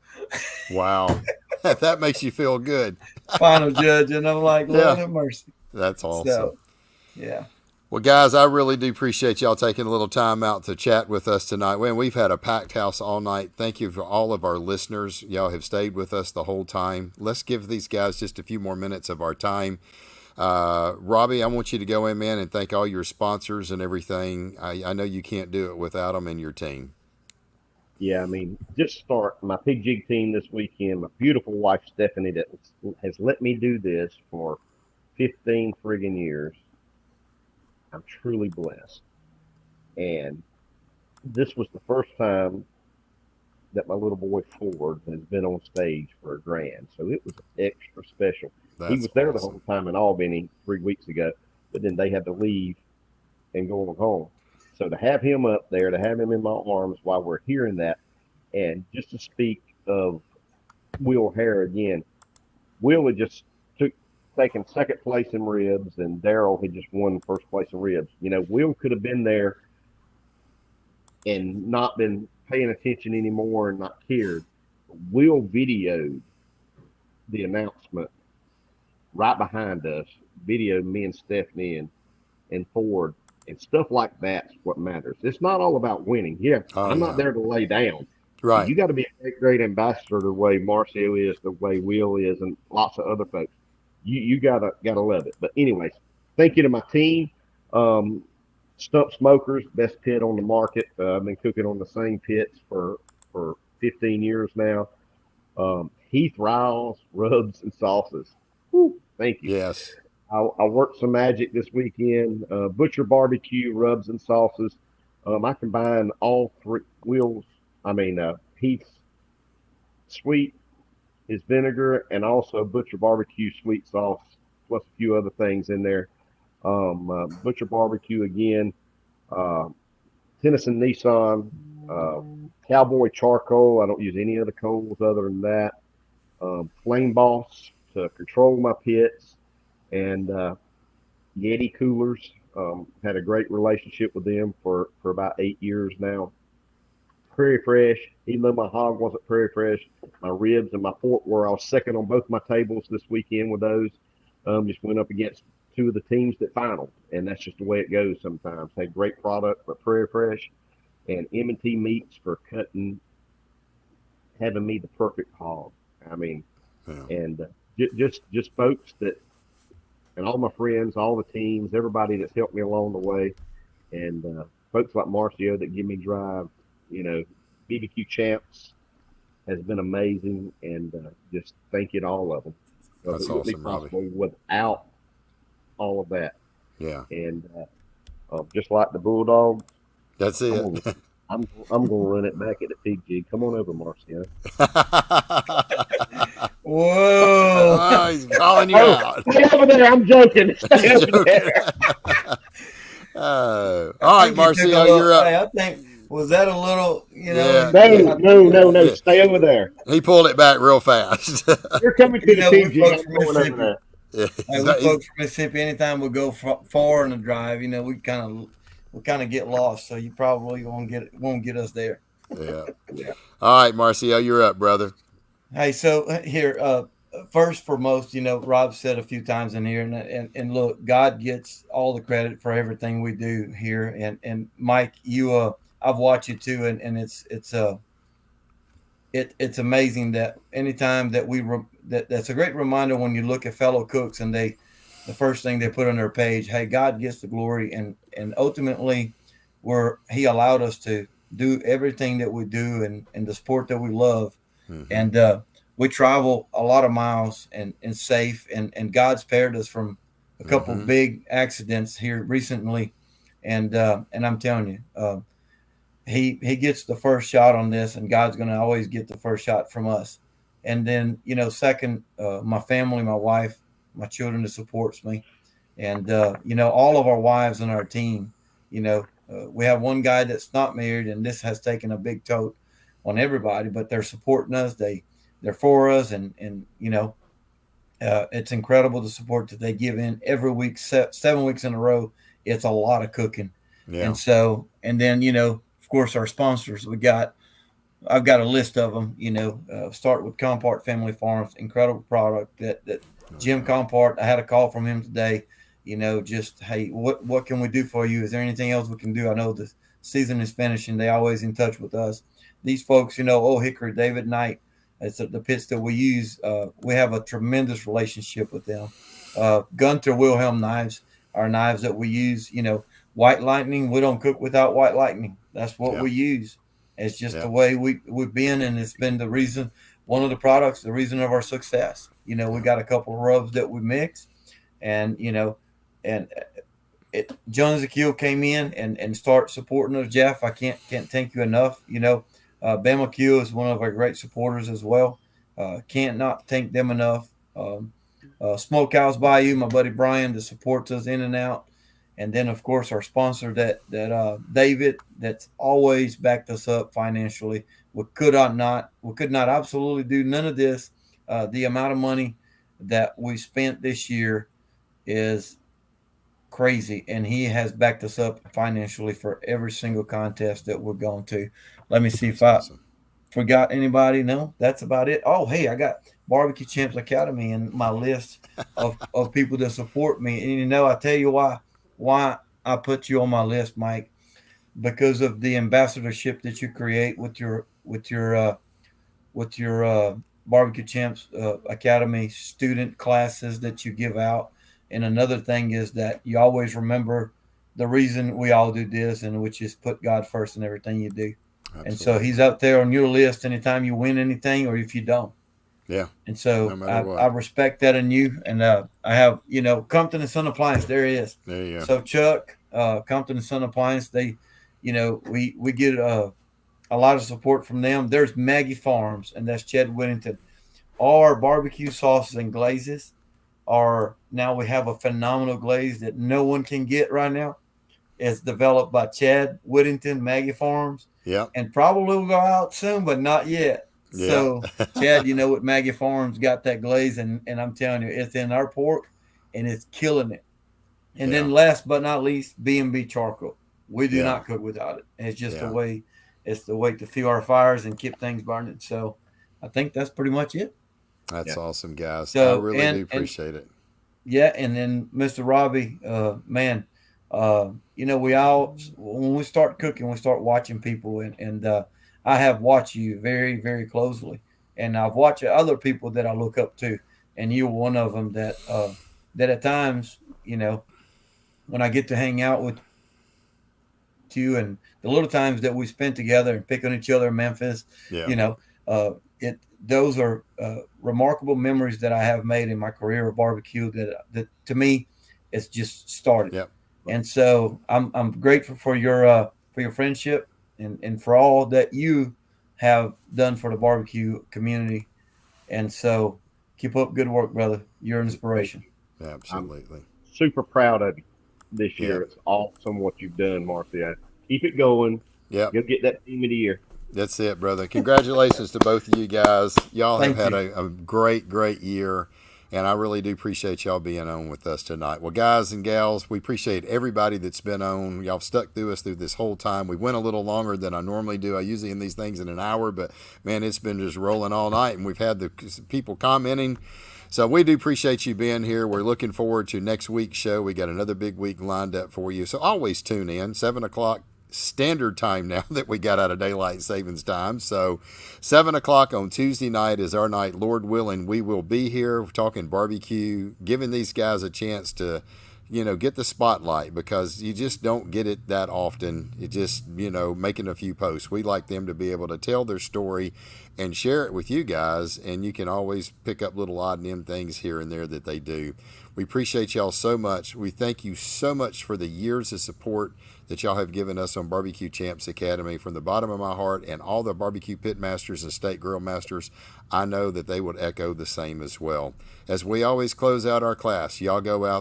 Wow. That makes you feel good. Final judge, and I'm like, Yeah. Lord have mercy. That's awesome. So yeah, Well, guys, I really do appreciate y'all taking a little time out to chat with us tonight. Man, we've had a packed house all night. Thank you for all of our listeners. Y'all have stayed with us the whole time. Let's give these guys just a few more minutes of our time. Robby, I want you to go in, man, and thank all your sponsors and everything. I know you can't do it without them and your team. yeah. I mean, just start my pig jig team this weekend. My beautiful wife Stephanie that has let me do this for 15 friggin' years. I'm truly blessed, and this was the first time that my little boy Ford has been on stage for a grand. So it was extra special. He That's was there the awesome. whole time in Albany 3 weeks ago, but then they had to leave and go on home. So to have him up there, to have him in my arms while we're hearing that, and just to speak of Will Hare again, Will had just taken second place in ribs, and Daryl had just won first place in ribs. Will could have been there and not been paying attention anymore and not cared. Will videoed the announcement right behind us, videoed me and Stephanie and Ford, and stuff like that's what matters. It's not all about winning. Yeah, Oh, I'm not yeah. there to lay down. But Right. you got to be a great ambassador the way Marcio is, the way Will is, and lots of other folks. You gotta love it. But anyways, thank you to my team. Um, Stump Smokers, best pit on the market. I've been cooking on the same pits for 15 years now. Heath Riles, rubs and sauces. Woo, thank you. Yes. I worked some magic this weekend. Butcher barbecue, rubs and sauces. I combined all three wheels. Heath's sweet, his vinegar, and also Butcher barbecue sweet sauce, plus a few other things in there. Butcher barbecue again. Uh, Tennyson Nissan, uh, Cowboy charcoal. I don't use any other coals other than that. Flame Boss to control my pits, and Yeti coolers. Had a great relationship with them for about 8 years now. Prairie Fresh, even though my hog wasn't Prairie Fresh, my ribs and my pork were. I was second on both my tables this weekend with those. Just went up against two of the teams that finaled, and that's just the way it goes sometimes. Had great product for Prairie Fresh and M&T Meats for cutting, having me the perfect hog. I mean, Yeah. and just folks that, and all my friends, all the teams, everybody that's helped me along the way, and folks like Marcio that give me drive. You know, BBQ Champs has been amazing, and just thank you to all of them. because That's it wouldn't be awesome, Robbie. possible without all of that. Yeah, And just like the Bulldogs, that's I'm it. gonna I'm gonna run it back at the pig jig. Come on over, Marcio. Whoa. Oh, he's calling you Oh, out. stay over there. I'm joking. Stay He's over joking. there. I All right, think you took a Marcio, little. you're up. Hey, I think was that a little. Yeah, No, yeah, no. yeah. Stay over there. He pulled it back real fast. You're coming to You the know, pig we jig. folks I'm from going over Mississippi. there. Yeah, Hey, we folks from Mississippi. Anytime we go far in the drive, we kind of get lost. So you probably won't get us there. yeah. Yeah. All right, Marcio, you're up, brother. Hey, so here, first foremost, Rob said a few times in here, and look, God gets all the credit for everything we do here, and Mike, I've watched you too, and it's amazing that anytime that that's a great reminder when you look at fellow cooks and the first thing they put on their page, hey, God gets the glory, and ultimately, He allowed us to do everything that we do and the sport that we love, Mm-hmm. and we travel a lot of miles and safe, and God's spared us from a couple Mm-hmm. big accidents here recently, and I'm telling you. He gets the first shot on this, and God's going to always get the first shot from us. And then, second, my family, my wife, my children that supports me, and all of our wives on our team. We have one guy that's not married, and this has taken a big toll on everybody. But they're supporting us. They're for us, and it's incredible the support that they give in every week, 7 weeks in a row. It's a lot of cooking, Yeah. and so, and then of course, our sponsors. I've got a list of them. Start with Compart Family Farms, incredible product that Jim Compart. I had a call from him today. Just hey, what can we do for you? Is there anything else we can do? I know the season is finishing. They always in touch with us. These folks, Old Hickory, David Knight. It's the pits that we use. We have a tremendous relationship with them. Gunter Wilhelm knives, our knives that we use. White Lightning. We don't cook without White Lightning. That's what Yeah. we use. It's just Yeah. the way we've been, and it's been the reason, one of the products, the reason of our success. We got a couple of rubs that we mix, and and John Ezekiel came in and start supporting us. Jeff, I can't thank you enough. Bama Q is one of our great supporters as well. Can't not thank them enough. Smokehouse Bayou, my buddy Brian, that supports us in and out. And then, of course, our sponsor, that David, that's always backed us up financially. We could not absolutely do none of this. The amount of money that we spent this year is crazy, and he has backed us up financially for every single contest that we're going to. Let me see if I Awesome. forgot anybody. No, that's about it. Oh, hey, I got Barbecue Champs Academy in my list of people that support me. And I tell you why I put you on my list, Mike, because of the ambassadorship that you create with your Barbecue Champs Academy student classes that you give out. And another thing is that you always remember the reason we all do this, and which is put God first in everything you do. Absolutely. And so he's up there on your list anytime you win anything or if you don't. Yeah. And so No matter what. I respect that in you. And I have, Compton and Son Appliance. There he is. There you go. So Chuck, Compton and Son Appliance, they, we get a lot of support from them. There's Maggie Farms, and that's Chad Whittington. All our barbecue sauces and glazes are now, we have a phenomenal glaze that no one can get right now. It's developed by Chad Whittington, Maggie Farms. Yeah. And probably will go out soon, but not yet. Yeah. So, Chad, what Maggie Farms got that glaze, and I'm telling you, it's in our pork, and it's killing it. And then last but not least, B&B Charcoal. We do not cook without it. It's just a way. It's the way to fuel our fires and keep things burning. So, I think that's pretty much it. That's awesome, guys. So, I really do appreciate it. Yeah, and then Mr. Robby, man, we all, when we start cooking, we start watching people, and I have watched you very, very closely, and I've watched other people that I look up to, and you're one of them that at times, when I get to hang out with you, and the little times that we spent together and pick on each other in Memphis, Yeah. those are remarkable memories that I have made in my career of barbecue. That to me, it's just started. Yep. And so I'm grateful for your friendship and for all that you have done for the barbecue community. And so keep up good work, brother. You're an inspiration. I'm Absolutely. super proud of you this Yep. year. It's awesome what you've done, Marcio. Keep it going. Yep. You'll get that team of the year. That's it, brother. Congratulations to both of you guys. Y'all have Thank had you. a great, great year. And I really do appreciate y'all being on with us tonight. Well, guys and gals, we appreciate everybody that's been on. Y'all stuck through us through this whole time. We went a little longer than I normally do. I usually end these things in an hour, but man, it's been just rolling all night. And we've had the people commenting. So we do appreciate you being here. We're looking forward to next week's show. We got another big week lined up for you. So always tune in, 7 o'clock standard time now that we got out of daylight savings time. So 7 o'clock on Tuesday night is our night. Lord willing, we will be here talking barbecue, giving these guys a chance to, get the spotlight, because you just don't get it that often. You just, making a few posts. We like them to be able to tell their story and share it with you guys, and you can always pick up little odd and end things here and there that they do. We appreciate y'all so much. We thank you so much for the years of support that y'all have given us on Barbecue Champs Academy. From the bottom of my heart, and all the barbecue pit masters and state grill masters, I know that they would echo the same as well. As we always close out our class, y'all go out